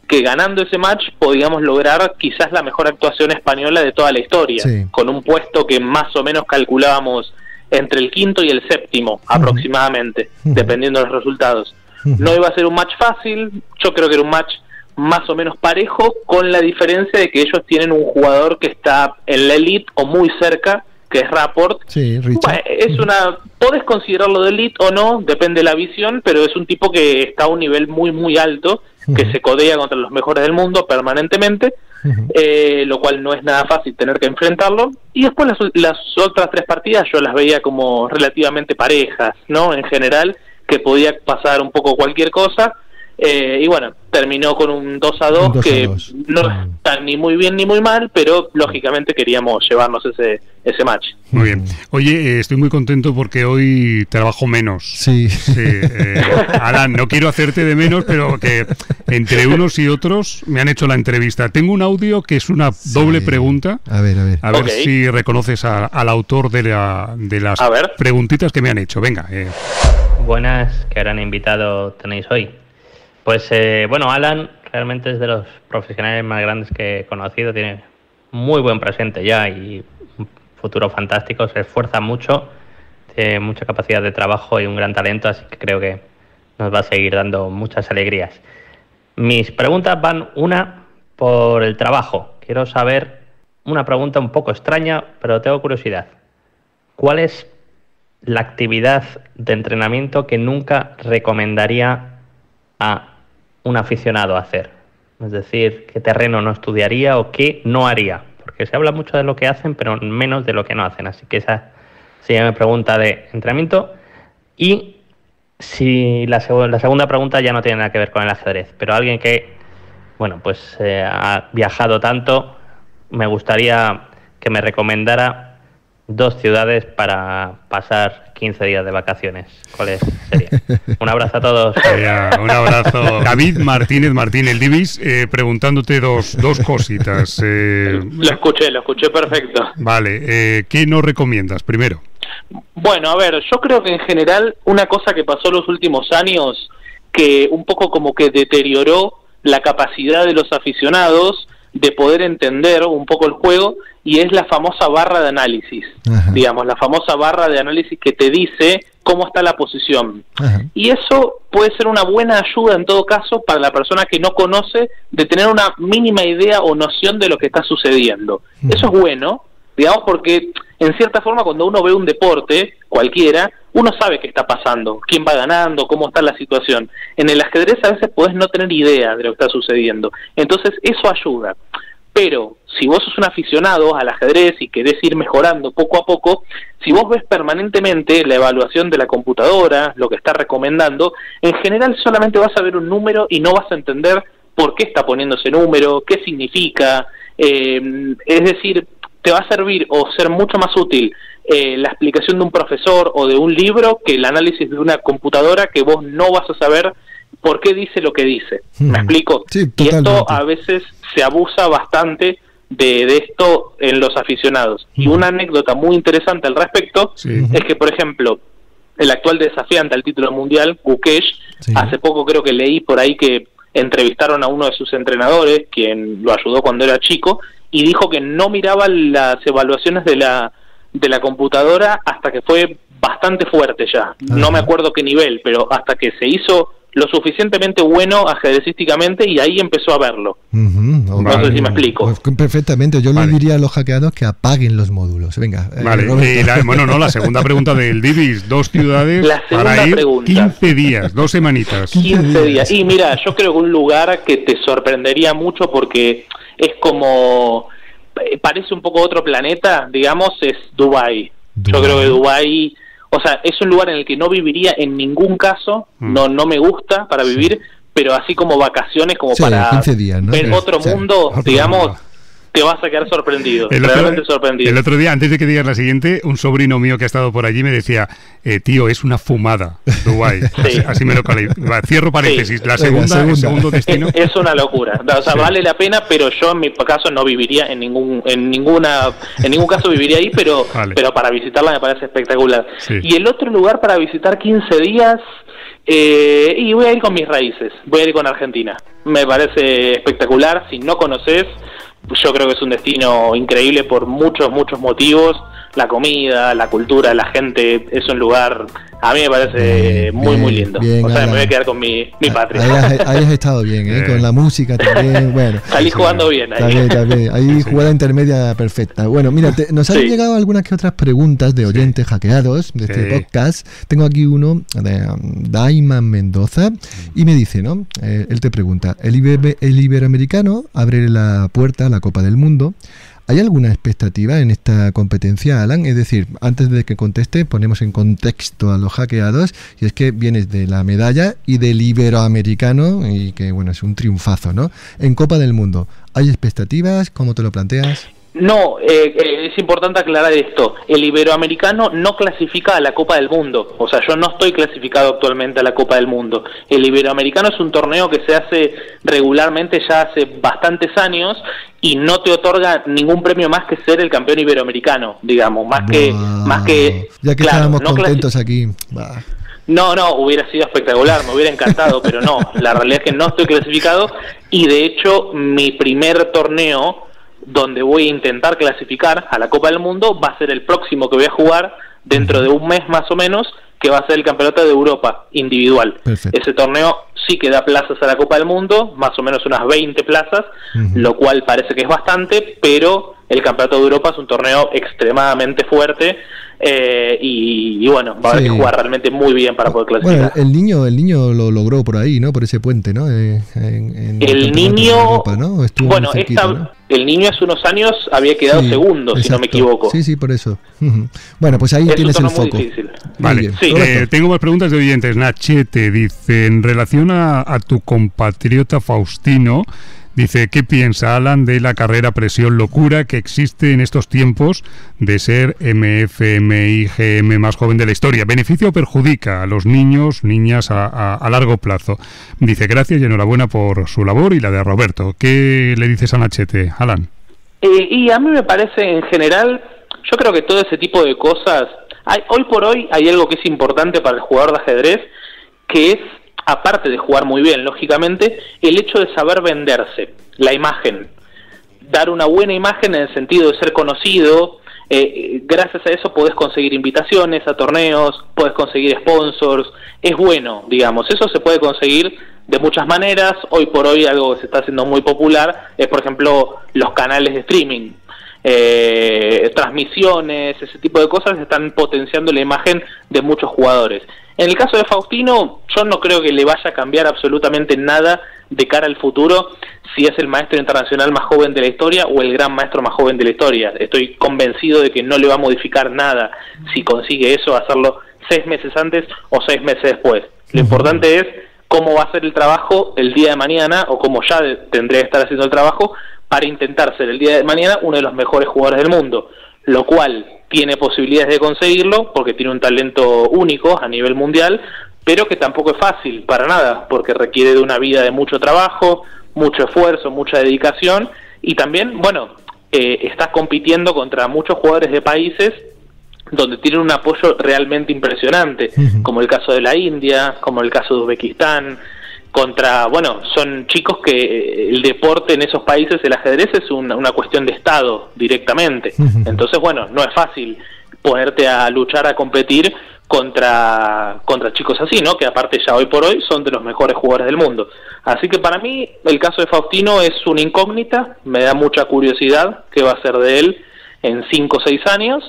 que ganando ese match podíamos lograr quizás la mejor actuación española de toda la historia, con un puesto que más o menos calculábamos entre el 5º y el 7º aproximadamente, dependiendo de los resultados. No iba a ser un match fácil, yo creo que era un match más o menos parejo, con la diferencia de que ellos tienen un jugador que está en la elite o muy cerca, que es Rapport. Bueno, podés considerarlo de elite o no, depende de la visión, pero es un tipo que está a un nivel muy muy alto, que se codea contra los mejores del mundo permanentemente, lo cual no es nada fácil tener que enfrentarlo. Y después las otras 3 partidas yo las veía como relativamente parejas, ¿no? En general, que podía pasar un poco cualquier cosa. y bueno, terminó con un 2-2 que no está ni muy bien ni muy mal, pero lógicamente queríamos llevarnos ese match. Muy bien. Oye, estoy muy contento porque hoy trabajo menos. Sí. Alan, no quiero hacerte de menos, pero que entre unos y otros me han hecho la entrevista. Tengo un audio que es una doble pregunta. A ver. A ver si reconoces al autor de las preguntitas que me han hecho. Venga. Buenas, qué gran invitado tenéis hoy. Pues bueno, Alan realmente es de los profesionales más grandes que he conocido, tiene muy buen presente ya y un futuro fantástico, se esfuerza mucho, tiene mucha capacidad de trabajo y un gran talento, así que creo que nos va a seguir dando muchas alegrías. Mis preguntas van una por el trabajo. Quiero saber una pregunta un poco extraña, pero tengo curiosidad. ¿Cuál es la actividad de entrenamiento que nunca recomendaría a un aficionado hacer? Es decir, ¿qué terreno no estudiaría o qué no haría? Porque se habla mucho de lo que hacen, pero menos de lo que no hacen. Así que esa sería mi pregunta de entrenamiento. Y si la segunda pregunta ya no tiene nada que ver con el ajedrez, pero alguien que, bueno, pues ha viajado tanto, me gustaría que me recomendara 2 ciudades para pasar 15 días de vacaciones. ¿Cuáles serían? Un abrazo a todos. Un abrazo. David Martínez, el Divis, preguntándote dos cositas. Lo escuché perfecto. Vale, ¿qué nos recomiendas primero? Bueno, a ver, yo creo que en general una cosa que pasó los últimos años, que un poco como que deterioró la capacidad de los aficionados de poder entender un poco el juego, y es la famosa barra de análisis. Ajá. Digamos, la famosa barra de análisis que te dice cómo está la posición. Ajá. Y eso puede ser una buena ayuda en todo caso para la persona que no conoce, de tener una mínima idea o noción de lo que está sucediendo. Eso es bueno, digamos, porque en cierta forma cuando uno ve un deporte cualquiera, uno sabe qué está pasando, quién va ganando, cómo está la situación. En el ajedrez a veces podés no tener idea de lo que está sucediendo, entonces eso ayuda. Pero si vos sos un aficionado al ajedrez y querés ir mejorando poco a poco, si vos ves permanentemente la evaluación de la computadora, lo que está recomendando, en general solamente vas a ver un número y no vas a entender por qué está poniendo ese número, qué significa. Es decir, te va a servir o ser mucho más útil la explicación de un profesor o de un libro que el análisis de una computadora que vos no vas a saber por qué dice lo que dice. ¿Me explico? Sí, y esto a veces se abusa bastante de esto en los aficionados. Y una anécdota muy interesante al respecto es que, por ejemplo, el actual desafiante al título mundial, Gukesh, hace poco creo que leí por ahí que entrevistaron a uno de sus entrenadores, quien lo ayudó cuando era chico, y dijo que no miraba las evaluaciones de la computadora hasta que fue bastante fuerte ya. No me acuerdo qué nivel, pero hasta que se hizo lo suficientemente bueno ajedrecísticamente y ahí empezó a verlo. No sé si me explico. Perfectamente, yo le diría a los hackeados que apaguen los módulos. Venga. Vale, la segunda pregunta del Divis, 2 ciudades para ir pregunta. 15 días, 2 semanitas. 15 días. Y mira, yo creo que un lugar que te sorprendería mucho porque es como, parece un poco otro planeta, digamos, es Dubái. Yo creo que Dubái, o sea, es un lugar en el que no viviría en ningún caso, no me gusta para vivir, pero así como vacaciones, como para 15 días, ¿no? ver otro mundo, digamos, te vas a quedar sorprendido, realmente sorprendido. El otro día, antes de que digas la siguiente, un sobrino mío que ha estado por allí me decía, tío, es una fumada Dubái. Así me lo calé. Cierro paréntesis. La segunda, el segundo destino. Es una locura. O sea, vale la pena, pero yo en mi caso no viviría en ningún caso viviría ahí, pero para visitarla me parece espectacular. Y el otro lugar para visitar 15 días, y voy a ir con mis raíces, voy a ir con Argentina. Me parece espectacular. Si no conoces, yo creo que es un destino increíble por muchos motivos. La comida, la cultura, la gente, es un lugar, a mí me parece muy lindo. Bien, o sea, me voy a quedar con mi patria. Ahí has estado bien, con la música también. Bueno, salí jugando bien ahí. Está bien. Ahí jugada intermedia perfecta. Bueno, mira, nos han llegado algunas que otras preguntas de oyentes hackeados de este podcast. Tengo aquí uno de Daiman Mendoza y me dice, ¿no? Él te pregunta, ¿el Iberoamericano abre la puerta a la Copa del Mundo? ¿Hay alguna expectativa en esta competencia, Alan? Es decir, antes de que conteste, ponemos en contexto a los hackeados, y es que vienes de la medalla y del iberoamericano, y que, bueno, es un triunfazo, ¿no? En Copa del Mundo, ¿hay expectativas? ¿Cómo te lo planteas? No, es importante aclarar esto. El iberoamericano no clasifica a la Copa del Mundo. O sea, yo no estoy clasificado actualmente a la Copa del Mundo. El iberoamericano es un torneo que se hace regularmente ya hace bastantes años y no te otorga ningún premio más que ser el campeón iberoamericano, digamos. Más que ya que claro, estábamos contentos aquí. Bah. No, hubiera sido espectacular, me hubiera encantado, pero no. La realidad es que no estoy clasificado y de hecho mi primer torneo donde voy a intentar clasificar a la Copa del Mundo va a ser el próximo que voy a jugar dentro de un mes más o menos, que va a ser el Campeonato de Europa individual. Perfecto. Ese torneo sí que da plazas a la Copa del Mundo, más o menos unas 20 plazas, lo cual parece que es bastante, pero el Campeonato de Europa es un torneo extremadamente fuerte y bueno, va a haber que jugar realmente muy bien para poder clasificar. Bueno, el niño lo logró por ahí, ¿no? Por ese puente, ¿no? El niño, Europa, ¿no? Bueno, ¿no? El niño hace unos años había quedado segundo, exacto, si no me equivoco. Sí, por eso. Bueno, pues ahí tienes el foco. Vale, sí. Tengo más preguntas de oyentes. Nachete dice, en relación a tu compatriota Faustino, dice, ¿qué piensa Alan de la carrera presión locura que existe en estos tiempos de ser MFMIGM más joven de la historia? ¿Beneficia o perjudica a los niños, niñas a largo plazo? Dice, gracias y enhorabuena por su labor y la de Roberto. ¿Qué le dices a Nachete, Alan? Y a mí me parece, en general, yo creo que todo ese tipo de cosas, hoy por hoy hay algo que es importante para el jugador de ajedrez, que es, aparte de jugar muy bien, lógicamente, el hecho de saber venderse, la imagen, dar una buena imagen en el sentido de ser conocido. Gracias a eso podés conseguir invitaciones a torneos, podés conseguir sponsors, es bueno, digamos, eso se puede conseguir de muchas maneras. Hoy por hoy algo que se está haciendo muy popular es, por ejemplo, los canales de streaming, transmisiones, ese tipo de cosas están potenciando la imagen de muchos jugadores. En el caso de Faustino, yo no creo que le vaya a cambiar absolutamente nada de cara al futuro si es el maestro internacional más joven de la historia o el gran maestro más joven de la historia. Estoy convencido de que no le va a modificar nada si consigue eso, hacerlo 6 meses antes o 6 meses después. Lo importante es cómo va a ser el trabajo el día de mañana, o cómo ya tendría que estar haciendo el trabajo para intentar ser el día de mañana uno de los mejores jugadores del mundo, lo cual tiene posibilidades de conseguirlo porque tiene un talento único a nivel mundial, pero que tampoco es fácil para nada, porque requiere de una vida de mucho trabajo, mucho esfuerzo, mucha dedicación, y también, bueno, está compitiendo contra muchos jugadores de países donde tienen un apoyo realmente impresionante, como el caso de la India, como el caso de Uzbekistán, son chicos que el deporte en esos países, el ajedrez es una cuestión de Estado directamente. Entonces, bueno, no es fácil ponerte a luchar, a competir contra chicos así, ¿no? Que aparte ya hoy por hoy son de los mejores jugadores del mundo. Así que para mí el caso de Faustino es una incógnita, me da mucha curiosidad qué va a ser de él en 5 o 6 años,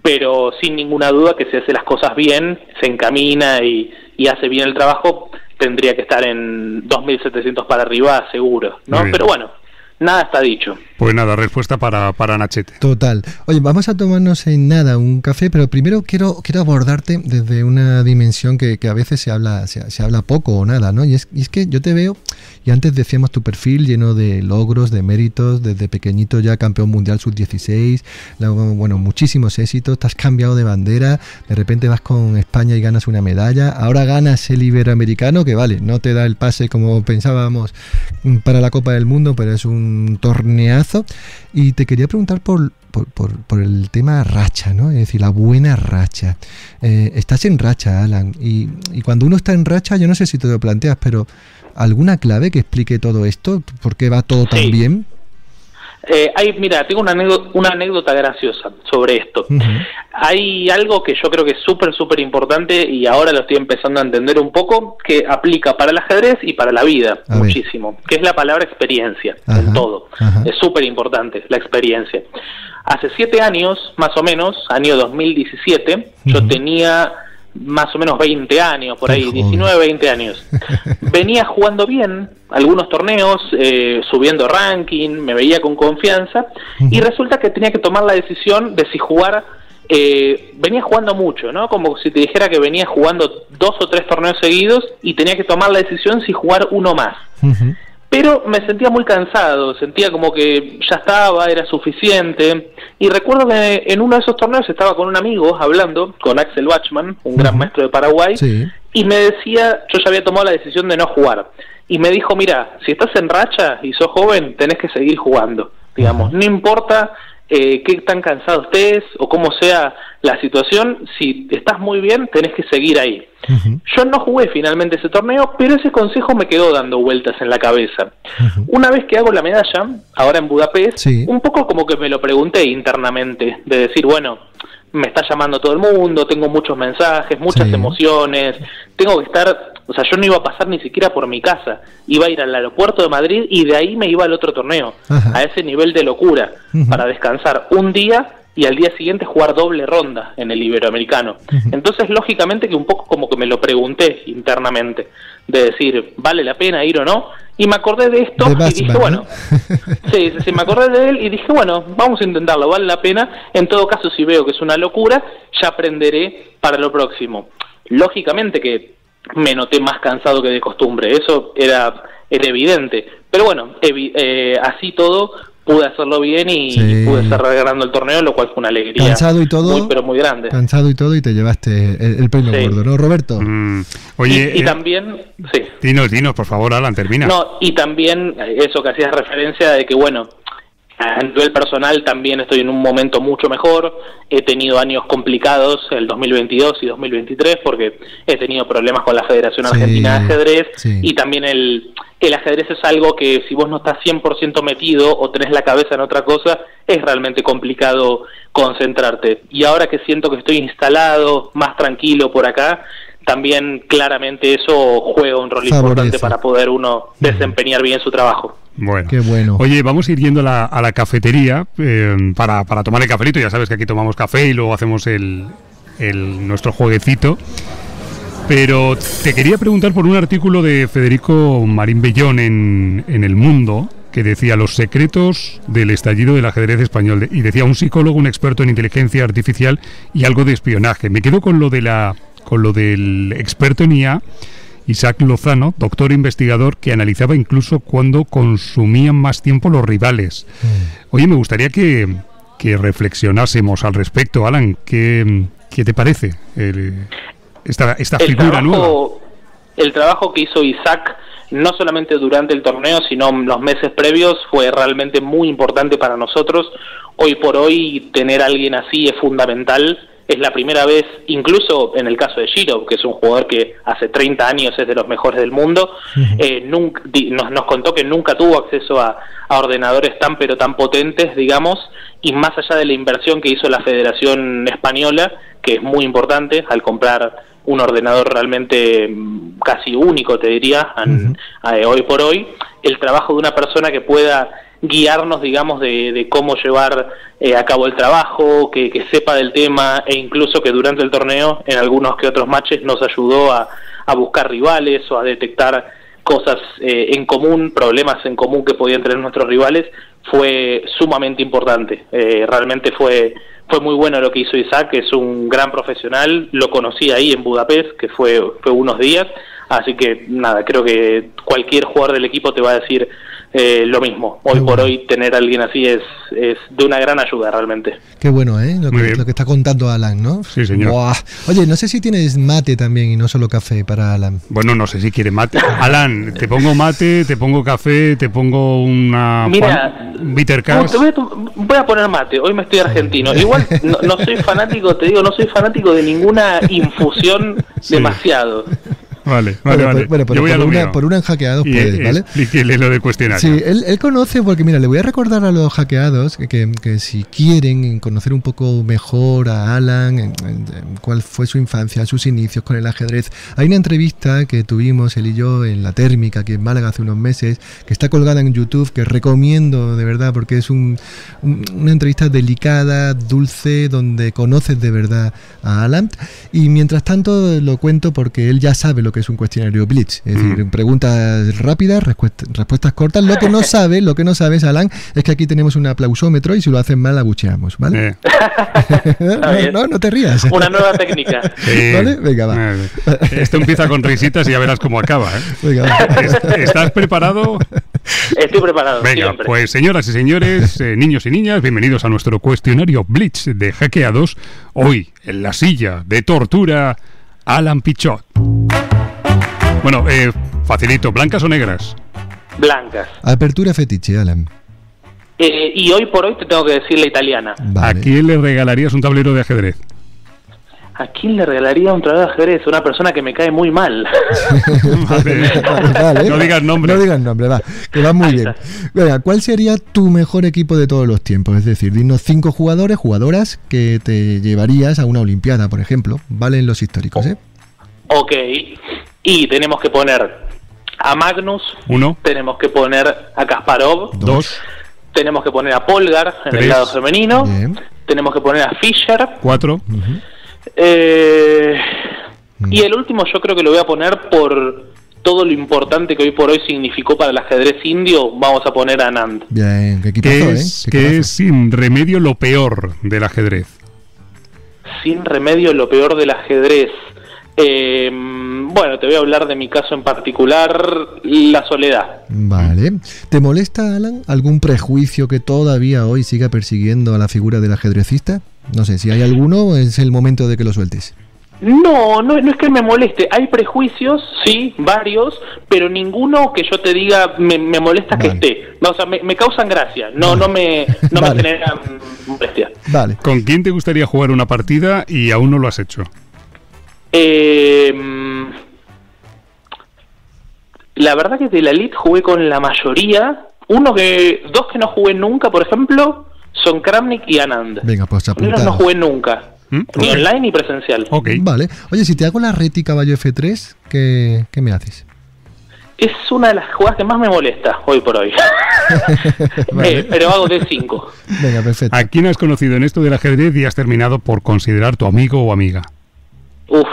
pero sin ninguna duda que si hace las cosas bien, se encamina y hace bien el trabajo, tendría que estar en 2.700 para arriba seguro, ¿no? Pero bueno, nada está dicho. Pues nada, respuesta para Nachete. Total. Oye, vamos a tomarnos en nada un café, pero primero quiero abordarte desde una dimensión que a veces se habla poco o nada, ¿no? Y es que yo te veo, y antes decíamos tu perfil lleno de logros, de méritos, desde pequeñito ya campeón mundial sub-16, bueno, muchísimos éxitos, te has cambiado de bandera, de repente vas con España y ganas una medalla, ahora ganas el iberoamericano, que vale, no te da el pase como pensábamos para la Copa del Mundo, pero es un torneazo. Y te quería preguntar por el tema racha, ¿no? Es decir, la buena racha. Estás en racha, Alan, y cuando uno está en racha, yo no sé si te lo planteas, pero ¿alguna clave que explique todo esto? ¿Por qué va todo tan bien? Mira, tengo una anécdota graciosa sobre esto. Hay algo que yo creo que es súper importante y ahora lo estoy empezando a entender un poco, que aplica para el ajedrez y para la vida muchísimo, que es la palabra experiencia en todo. Es súper importante la experiencia. Hace 7 años, más o menos, año 2017, yo tenía más o menos 20 años, por ahí, 19, 20 años. venía jugando bien algunos torneos, subiendo ranking, me veía con confianza, y resulta que tenía que tomar la decisión de si jugar. Venía jugando mucho, ¿no? Como si te dijera que venía jugando 2 o 3 torneos seguidos y tenía que tomar la decisión si jugar uno más. Pero me sentía muy cansado, sentía como que ya estaba, era suficiente. Y recuerdo que en uno de esos torneos estaba con un amigo hablando, con Axel Bachmann, un gran maestro de Paraguay, y me decía, yo ya había tomado la decisión de no jugar. Y me dijo, mira, si estás en racha y sos joven, tenés que seguir jugando, digamos. No importa qué tan cansado estés o cómo sea la situación, si estás muy bien, tenés que seguir ahí. Yo no jugué finalmente ese torneo, pero ese consejo me quedó dando vueltas en la cabeza. Una vez que hago la medalla, ahora en Budapest, un poco como que me lo pregunté internamente, de decir, bueno, me está llamando todo el mundo, tengo muchos mensajes, muchas emociones, tengo que estar, o sea, yo no iba a pasar ni siquiera por mi casa, iba a ir al aeropuerto de Madrid y de ahí me iba al otro torneo, a ese nivel de locura, para descansar un día y al día siguiente jugar doble ronda en el Iberoamericano. Entonces, lógicamente que un poco como que me lo pregunté internamente, de decir, ¿vale la pena ir o no? Y me acordé de esto y dije, bueno, sí, me acordé de él y dije, bueno, vamos a intentarlo, vale la pena. En todo caso, si veo que es una locura, ya aprenderé para lo próximo. Lógicamente que me noté más cansado que de costumbre, eso era evidente. Pero bueno, así todo, pude hacerlo bien y pude cerrar ganando el torneo, lo cual fue una alegría cansado y todo, muy, pero muy grande. Cansado y todo, y te llevaste el premio gordo, ¿no, Roberto? Oye, y también, Dinos, por favor, Alan, termina. No, y también eso que hacías referencia de que, bueno, a nivel personal también estoy en un momento mucho mejor. He tenido años complicados, el 2022 y 2023, porque he tenido problemas con la Federación Argentina de Ajedrez, y también el ajedrez es algo que si vos no estás 100% metido o tenés la cabeza en otra cosa, es realmente complicado concentrarte. Y ahora que siento que estoy instalado, más tranquilo por acá, también claramente eso juega un rol importante para poder uno desempeñar bien su trabajo. Bueno. Qué bueno. Oye, vamos a ir yendo a la cafetería para tomar el cafelito. Ya sabes que aquí tomamos café y luego hacemos nuestro jueguecito. Pero te quería preguntar por un artículo de Federico Marín Bellón en El Mundo, que decía los secretos del estallido del ajedrez español. Y decía un psicólogo, un experto en inteligencia artificial y algo de espionaje. Me quedo con lo del experto en IA, Isaac Lozano, doctor investigador, que analizaba incluso cuando consumían más tiempo los rivales. Oye, me gustaría que reflexionásemos al respecto. Alan, ¿qué te parece esta figura nueva? El trabajo que hizo Isaac, no solamente durante el torneo, sino en los meses previos, fue realmente muy importante para nosotros. Hoy por hoy, tener a alguien así es fundamental. Es la primera vez, incluso en el caso de Giro, que es un jugador que hace 30 años es de los mejores del mundo, nos contó que nunca tuvo acceso a ordenadores tan potentes, digamos, y más allá de la inversión que hizo la Federación Española, que es muy importante al comprar un ordenador realmente casi único, te diría, hoy por hoy, el trabajo de una persona que pueda guiarnos, digamos, de cómo llevar a cabo el trabajo, que sepa del tema, e incluso que durante el torneo, en algunos que otros matches, nos ayudó a buscar rivales o a detectar cosas en común, problemas en común que podían tener nuestros rivales, fue sumamente importante. Realmente fue muy bueno lo que hizo Isaac, que es un gran profesional. Lo conocí ahí en Budapest, que fue unos días, así que nada, creo que cualquier jugador del equipo te va a decir lo mismo. Hoy por hoy tener a alguien así es de una gran ayuda realmente. Qué bueno, lo que está contando Alan, ¿no? Sí, señor. Buah. Oye, no sé si tienes mate también y no solo café para Alan. Bueno, no sé si quiere mate. Alan, te pongo mate, te pongo café, te pongo un bitter cash. Voy a poner mate, hoy me estoy argentino. Igual no soy fanático, te digo, no soy fanático de ninguna infusión demasiado. Vale. Bueno, pero por una en hackeados puedes, ¿vale? Explíquele lo de cuestionario. Sí, él conoce, porque mira, le voy a recordar a los hackeados que si quieren conocer un poco mejor a Alan, en cuál fue su infancia, sus inicios con el ajedrez, hay una entrevista que tuvimos él y yo en La Térmica, aquí en Málaga, hace unos meses, que está colgada en YouTube, que recomiendo de verdad, porque es una entrevista delicada, dulce, donde conoces de verdad a Alan. Y mientras tanto lo cuento porque él ya sabe lo que es un cuestionario Blitz. Es decir, preguntas rápidas, respuestas cortas. Lo que no sabes, Alan, es que aquí tenemos un aplausómetro y si lo hacen mal, abucheamos, ¿vale? No te rías. Una nueva técnica. ¿Vale? Venga, va. Esto empieza con risitas y ya verás cómo acaba, ¿eh? Venga, va. ¿Estás preparado? Estoy preparado. Venga, siempre. pues señoras y señores, niños y niñas, bienvenidos a nuestro cuestionario Blitz de Hackeados. Hoy, en la silla de tortura, Alan Pichot. Bueno, facilito, ¿blancas o negras? Blancas. Apertura fetiche, Alan. Y hoy por hoy te tengo que decir la italiana. Vale. ¿A quién le regalarías un tablero de ajedrez? ¿A quién le regalaría un tablero de ajedrez? Una persona que me cae muy mal. Vale. No digas nombre. No digas nombre, va, que va muy bien. Venga, ¿cuál sería tu mejor equipo de todos los tiempos? Es decir, dinos 5 jugadoras que te llevarías a una olimpiada, por ejemplo. Valen los históricos, ¿eh? Ok. Y tenemos que poner a Magnus. 1. Tenemos que poner a Kasparov. 2. Tenemos que poner a Polgar en 3. el lado femenino. Bien. Tenemos que poner a Fischer. 4. Y el último yo creo que lo voy a poner por todo lo importante que hoy por hoy significó para el ajedrez indio. Vamos a poner a Anand. Bien, qué equipazo, ¿Qué es sin remedio lo peor del ajedrez? Sin remedio lo peor del ajedrez. Bueno, te voy a hablar de mi caso en particular, la soledad. Vale. ¿Te molesta, Alan, algún prejuicio que todavía hoy siga persiguiendo a la figura del ajedrecista? No sé, si hay alguno, es el momento de que lo sueltes. No es que me moleste. Hay prejuicios, sí, varios, pero ninguno que yo te diga me molesta que esté. O sea, me causan gracia, no me generan molestia. Vale. ¿Con quién te gustaría jugar una partida y aún no lo has hecho? La verdad que de la Elite jugué con la mayoría. Dos que no jugué nunca, por ejemplo, son Kramnik y Anand. Venga, pues apuntado. No jugué nunca, ni online ni presencial. Okay. Vale. Oye, si te hago la reti caballo F3, ¿qué me haces? Es una de las jugadas que más me molesta hoy por hoy. Vale. Pero hago D5. Venga, perfecto. ¿A quién has conocido en esto del ajedrez y has terminado por considerar tu amigo o amiga? Uf,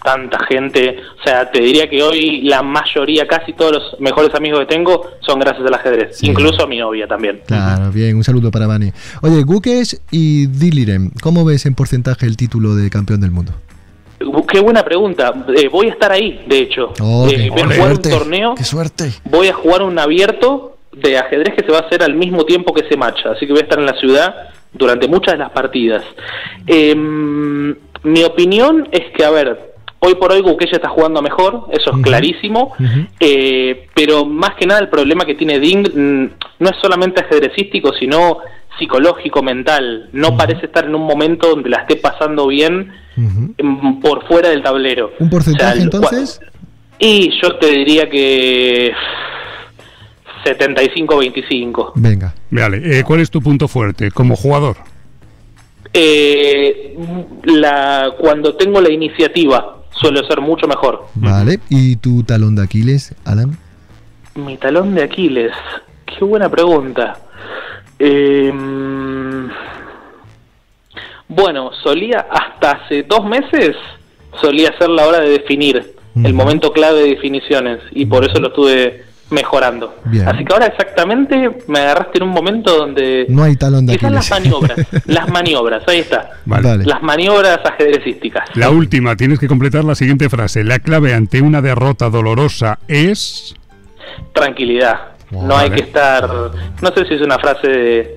tanta gente. O sea, te diría que hoy la mayoría, casi todos los mejores amigos que tengo son gracias al ajedrez. Sí. Incluso a mi novia también. Claro, bien, un saludo para Vani. Oye, Gukesh y Dilirem, ¿cómo ves en porcentaje el título de campeón del mundo? Qué buena pregunta. Voy a estar ahí, de hecho. Voy a jugar un torneo. ¡Qué suerte! Voy a jugar un abierto de ajedrez que se va a hacer al mismo tiempo que ese match. Así que voy a estar en la ciudad durante muchas de las partidas. Mi opinión es que, a ver, hoy por hoy Gukesh está jugando mejor, eso es clarísimo, pero más que nada el problema que tiene Ding no es solamente ajedrecístico, sino psicológico, mental. No parece estar en un momento donde la esté pasando bien por fuera del tablero. ¿Un porcentaje entonces? Y yo te diría que 75-25. Venga. Vale, ¿cuál es tu punto fuerte como jugador? Cuando tengo la iniciativa suelo ser mucho mejor. Vale, ¿y tu talón de Aquiles, Alan? Mi talón de Aquiles, qué buena pregunta. Bueno, hasta hace 2 meses solía ser la hora de definir, el momento clave de definiciones, y por eso lo estuve mejorando. Bien. Así que ahora exactamente me agarraste en un momento donde no hay talón de Aquiles. las maniobras, ahí está. Vale. Las maniobras ajedrecísticas. La última, tienes que completar la siguiente frase. La clave ante una derrota dolorosa es... Tranquilidad. No hay que estar, no sé si es una frase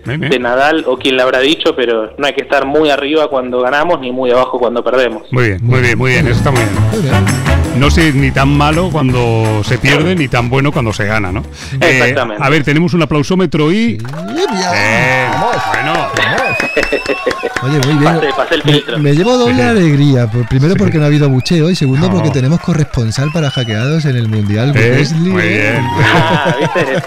de Nadal o quien la habrá dicho, pero no hay que estar muy arriba cuando ganamos ni muy abajo cuando perdemos. Muy bien, eso está muy bien. No sé, ni tan malo cuando se pierde, ni tan bueno cuando se gana, ¿no? Exactamente. A ver, tenemos un aplausómetro y... Sí, bueno. Oye, muy bien. Pasé el filtro. Me llevo doble alegría. Primero porque no ha habido bucheo y segundo porque tenemos corresponsal para Hackeados en el Mundial. Muy bien. ¿Viste?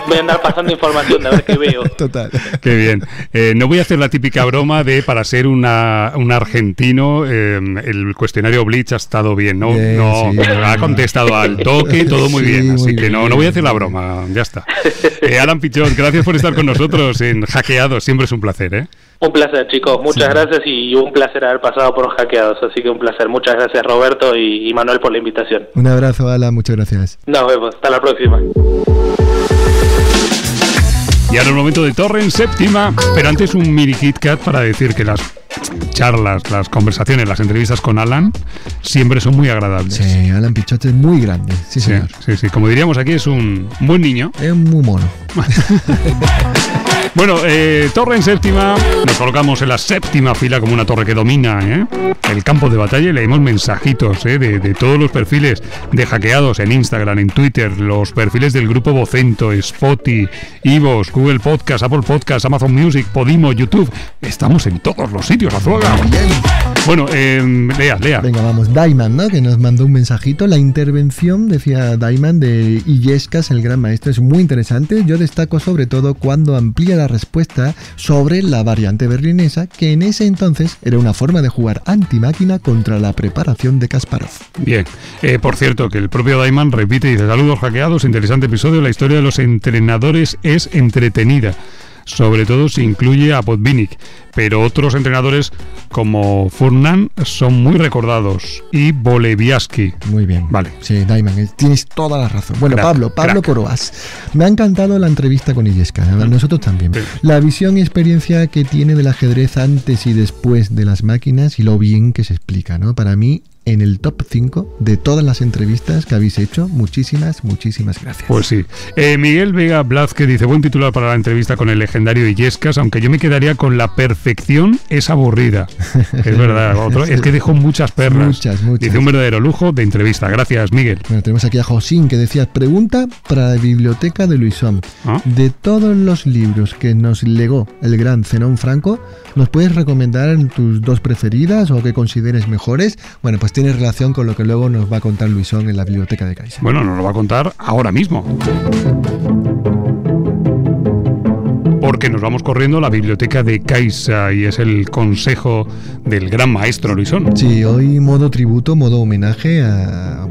Voy a andar pasando información de a ver qué veo. Total. Qué bien. No voy a hacer la típica broma de para ser un argentino el cuestionario Blitz ha estado bien, ¿no? Bien, no, sí, ha contestado al toque, todo muy bien. Así muy que bien. no voy a hacer la broma, ya está. Alan Pichot, gracias por estar con nosotros. nosotros en Hackeados. Siempre es un placer, ¿eh? Un placer, chicos. Muchas gracias y un placer haber pasado por Hackeados. Así que un placer. Muchas gracias, Roberto y Manuel, por la invitación. Un abrazo, Alan. Muchas gracias. Nos vemos. Hasta la próxima. Y ahora el momento de Torrent Séptima, pero antes un mini Kit Kat para decir que las charlas, las conversaciones, las entrevistas con Alan siempre son muy agradables. Sí, Alan Pichot es muy grande. Sí, señor. Sí. Como diríamos aquí, es un buen niño. Es muy mono. Bueno, torre en séptima, nos colocamos en la séptima fila como una torre que domina el campo de batalla y leemos mensajitos de todos los perfiles de Hackeados en Instagram, en Twitter, los perfiles del grupo Vocento, Spotify, iVoox, Google Podcast, Apple Podcast, Amazon Music, Podimo, YouTube. Estamos en todos los sitios, Azuaga. Bueno, Lea. Venga, vamos. Daiman, ¿no? Que nos mandó un mensajito. La intervención, decía Daiman, de Illescas, el gran maestro, es muy interesante. Yo destaco sobre todo cuando amplía la respuesta sobre la variante berlinesa, que en ese entonces era una forma de jugar antimáquina contra la preparación de Kasparov. Bien. Por cierto, que el propio Daiman repite y dice: saludos Hackeados, interesante episodio. La historia de los entrenadores es entretenida. Sobre todo si incluye a Podvinic, pero otros entrenadores como Furnan son muy recordados y Boleviaski. Muy bien. Vale. Sí, Daiman, tienes toda la razón. Bueno, Pablo Coroas. Me ha encantado la entrevista con Illesca, a nosotros también. Sí. La visión y experiencia que tiene del ajedrez antes y después de las máquinas y lo bien que se explica, ¿no? Para mí, en el top 5 de todas las entrevistas que habéis hecho. Muchísimas gracias. Pues sí. Miguel Vega Blázquez dice: buen titular para la entrevista con el legendario Illescas, aunque yo me quedaría con la perfección es aburrida. Es verdad, es que dejó muchas perlas. Muchas. Dice: un verdadero lujo de entrevista. Gracias, Miguel. Bueno, tenemos aquí a Josín que decía: pregunta para la biblioteca de Luisón. De todos los libros que nos legó el gran Zenón Franco, ¿nos puedes recomendar tus dos preferidas o que consideres mejores? Bueno, pues tiene relación con lo que luego nos va a contar Luisón en la biblioteca de Caixa. Bueno, nos lo va a contar ahora mismo. Porque nos vamos corriendo a la biblioteca de Caixa y es el consejo del gran maestro Luisón. Sí, hoy modo tributo, modo homenaje a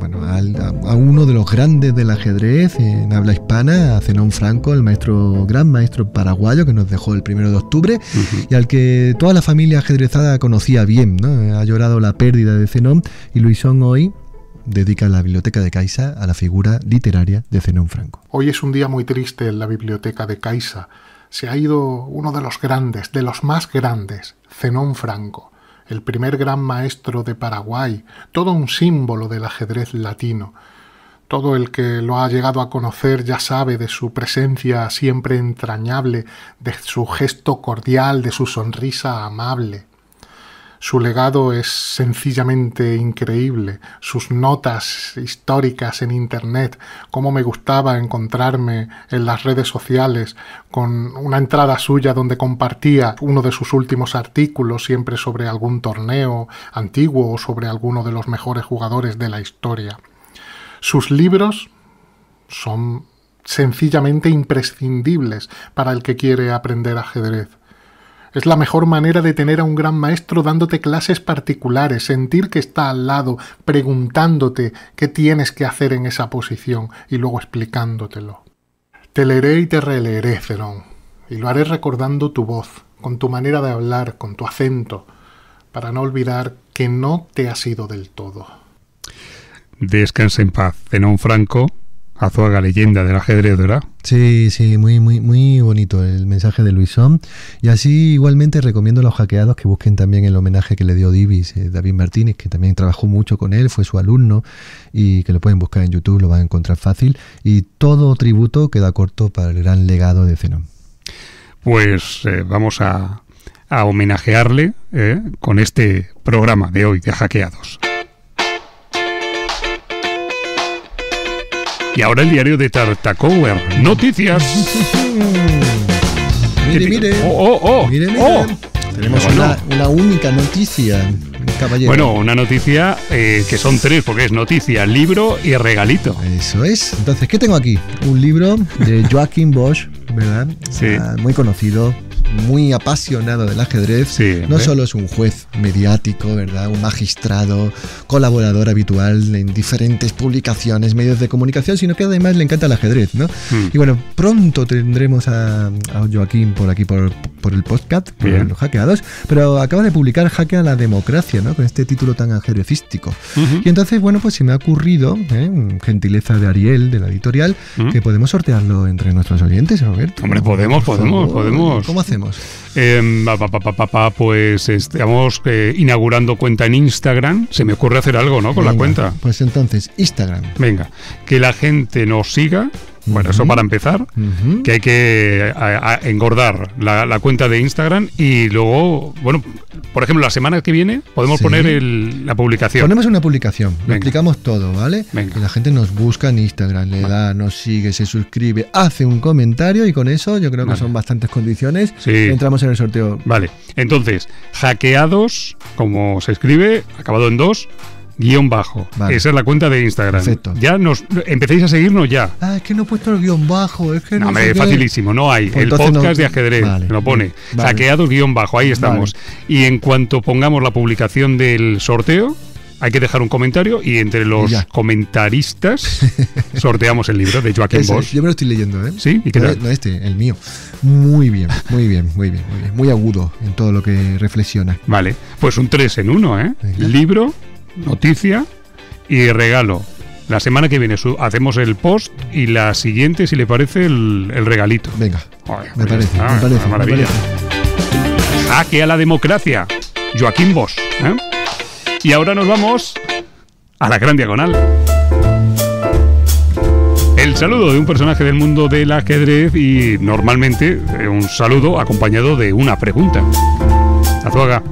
uno de los grandes del ajedrez en habla hispana, a Zenón Franco, el gran maestro paraguayo que nos dejó el 1 de octubre y al que toda la familia ajedrezada conocía bien, ¿no? Ha llorado la pérdida de Zenón y Luisón hoy dedica la biblioteca de Caixa a la figura literaria de Zenón Franco. Hoy es un día muy triste en la biblioteca de Caixa. Se ha ido uno de los grandes, de los más grandes, Zenón Franco, el primer gran maestro de Paraguay, todo un símbolo del ajedrez latino. Todo el que lo ha llegado a conocer ya sabe de su presencia siempre entrañable, de su gesto cordial, de su sonrisa amable. Su legado es sencillamente increíble, sus notas históricas en internet, cómo me gustaba encontrarme en las redes sociales con una entrada suya donde compartía uno de sus últimos artículos siempre sobre algún torneo antiguo o sobre alguno de los mejores jugadores de la historia. Sus libros son sencillamente imprescindibles para el que quiere aprender ajedrez. Es la mejor manera de tener a un gran maestro dándote clases particulares, sentir que está al lado, preguntándote qué tienes que hacer en esa posición y luego explicándotelo. Te leeré y te releeré, Zenón, y lo haré recordando tu voz, con tu manera de hablar, con tu acento, para no olvidar que no te has ido del todo. Descansa en paz, Zenón Franco. Azuaga, leyenda del ajedrez, ¿verdad? Sí, muy bonito el mensaje de Luisón. Y así igualmente recomiendo a los hackeados que busquen también el homenaje que le dio Divis, David Martínez, que también trabajó mucho con él, fue su alumno, y que lo pueden buscar en YouTube, lo van a encontrar fácil. Y todo tributo queda corto para el gran legado de Zenón. Pues vamos a homenajearle con este programa de hoy de Hackeados. Y ahora el diario de Tartakower. Noticias. Mire. Mire. Tenemos una única noticia, caballero. Bueno, una noticia que son tres, porque es noticia, libro y regalito. Eso es. Entonces, ¿qué tengo aquí? Un libro de Joachim Bosch, ¿verdad? Sí. Muy conocido, muy apasionado del ajedrez, sí, no solo es un juez mediático, ¿verdad? Un magistrado, colaborador habitual en diferentes publicaciones, medios de comunicación, sino que además le encanta el ajedrez, ¿no? Y bueno, pronto tendremos a Joaquín por aquí por el podcast, por los hackeados, pero acaba de publicar Jaque a la Democracia, ¿no? Con este título tan ajedrecístico. Y entonces, bueno, pues se me ha ocurrido, gentileza de Ariel, de la editorial, que podemos sortearlo entre nuestros oyentes, Roberto. Hombre, podemos. ¿Cómo hacemos? Pues estamos inaugurando cuenta en Instagram. Se me ocurre hacer algo, ¿no? Con la cuenta. Pues entonces, Instagram. Venga, que la gente nos siga. Bueno, eso para empezar, que hay que engordar la cuenta de Instagram y luego, bueno, por ejemplo, la semana que viene podemos poner la publicación. Ponemos una publicación, lo explicamos todo, ¿vale? Venga. Y la gente nos busca en Instagram, le da, nos sigue, se suscribe, hace un comentario y con eso yo creo que son bastantes condiciones. Entramos en el sorteo. Vale, entonces, hackeados, como se escribe, acabado en 2, _. Vale. Esa es la cuenta de Instagram. Perfecto. Ya empecéis a seguirnos ya. Es que no he puesto el _. Es que no es facilísimo, no hay. Pues el podcast de ajedrez lo pone. Hackeados _ ahí estamos. Vale. Y en cuanto pongamos la publicación del sorteo, hay que dejar un comentario y entre los comentaristas sorteamos el libro de Joaquín Bosch. Yo me lo estoy leyendo, ¿eh? ¿Sí? ¿Y qué tal? No, el mío. Muy bien. Muy agudo en todo lo que reflexiona. Vale, pues un 3 en 1, ¿eh? Venga. Libro, noticia y regalo. La semana que viene hacemos el post y la siguiente, si le parece, el regalito. Venga, me parece. Maravilla. Jaque a la Democracia, Joaquín Bosch, ¿eh? Y ahora nos vamos a la Gran Diagonal. El saludo de un personaje del mundo del ajedrez y normalmente un saludo acompañado de una pregunta. Azuaga,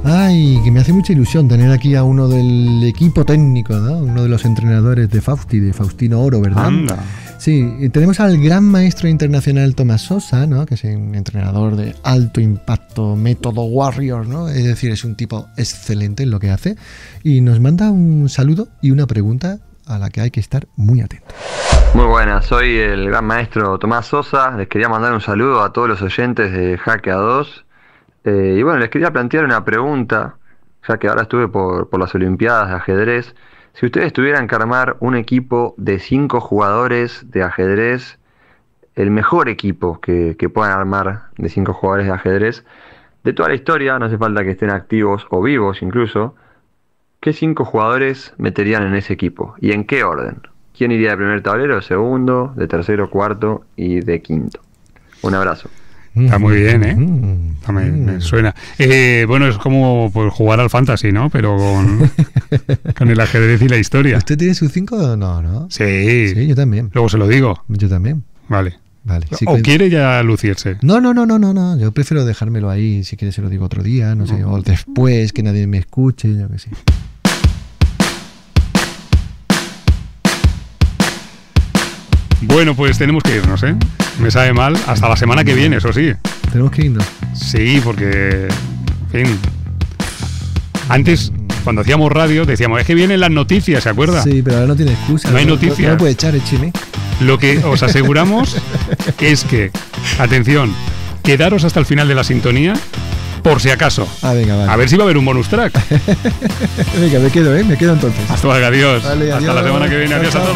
Ay, que me hace mucha ilusión tener aquí a uno del equipo técnico, ¿no? Uno de los entrenadores de Fausti, de Faustino Oro, ¿verdad? Anda. Sí, y tenemos al gran maestro internacional Tomás Sosa, ¿no? Que es un entrenador de alto impacto, método Warrior, ¿no? Es decir, es un tipo excelente en lo que hace y nos manda un saludo y una pregunta a la que hay que estar muy atento. Muy buenas, soy el gran maestro Tomás Sosa. Les quería mandar un saludo a todos los oyentes de Jaque a 2. Y bueno, les quería plantear una pregunta, ya que ahora estuve por las Olimpiadas de ajedrez. Si ustedes tuvieran que armar un equipo de 5 jugadores de ajedrez, el mejor equipo que puedan armar de 5 jugadores de ajedrez, de toda la historia, no hace falta que estén activos o vivos incluso, ¿qué 5 jugadores meterían en ese equipo? ¿Y en qué orden? ¿Quién iría de primer tablero, de segundo, de tercero, cuarto y de quinto? Un abrazo. Está muy bien, ¿eh? Me suena. Bueno, es como pues, jugar al fantasy, ¿no? Pero con el ajedrez y la historia. ¿Usted tiene sus 5? No. Sí, yo también. Luego se lo digo. Yo también. Vale. Sí, ¿O quiere ya lucirse? No. Yo prefiero dejármelo ahí. Si quiere se lo digo otro día, no sé. O después, que nadie me escuche, yo qué sé. Bueno, pues tenemos que irnos, ¿eh? Me sabe mal. Hasta la semana que viene, eso sí. Tenemos que irnos. Sí, porque... En fin... Antes, cuando hacíamos radio, decíamos, es que vienen las noticias, ¿se acuerda? Sí, pero ahora no tiene excusa. No hay noticias. No puede echar el chime. Lo que os aseguramos es que, atención, quedaros hasta el final de la sintonía, por si acaso. Venga, vale. A ver si va a haber un bonus track. Venga, me quedo entonces. Hasta luego, adiós. Vale, hasta la semana que viene, adiós a todos.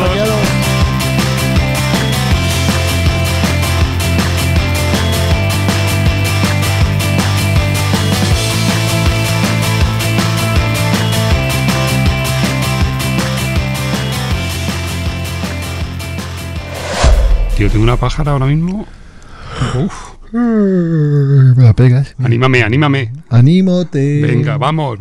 Tío, tengo una pájara ahora mismo. Uf. Me la pegas. Anímame. Anímote. Venga, vamos.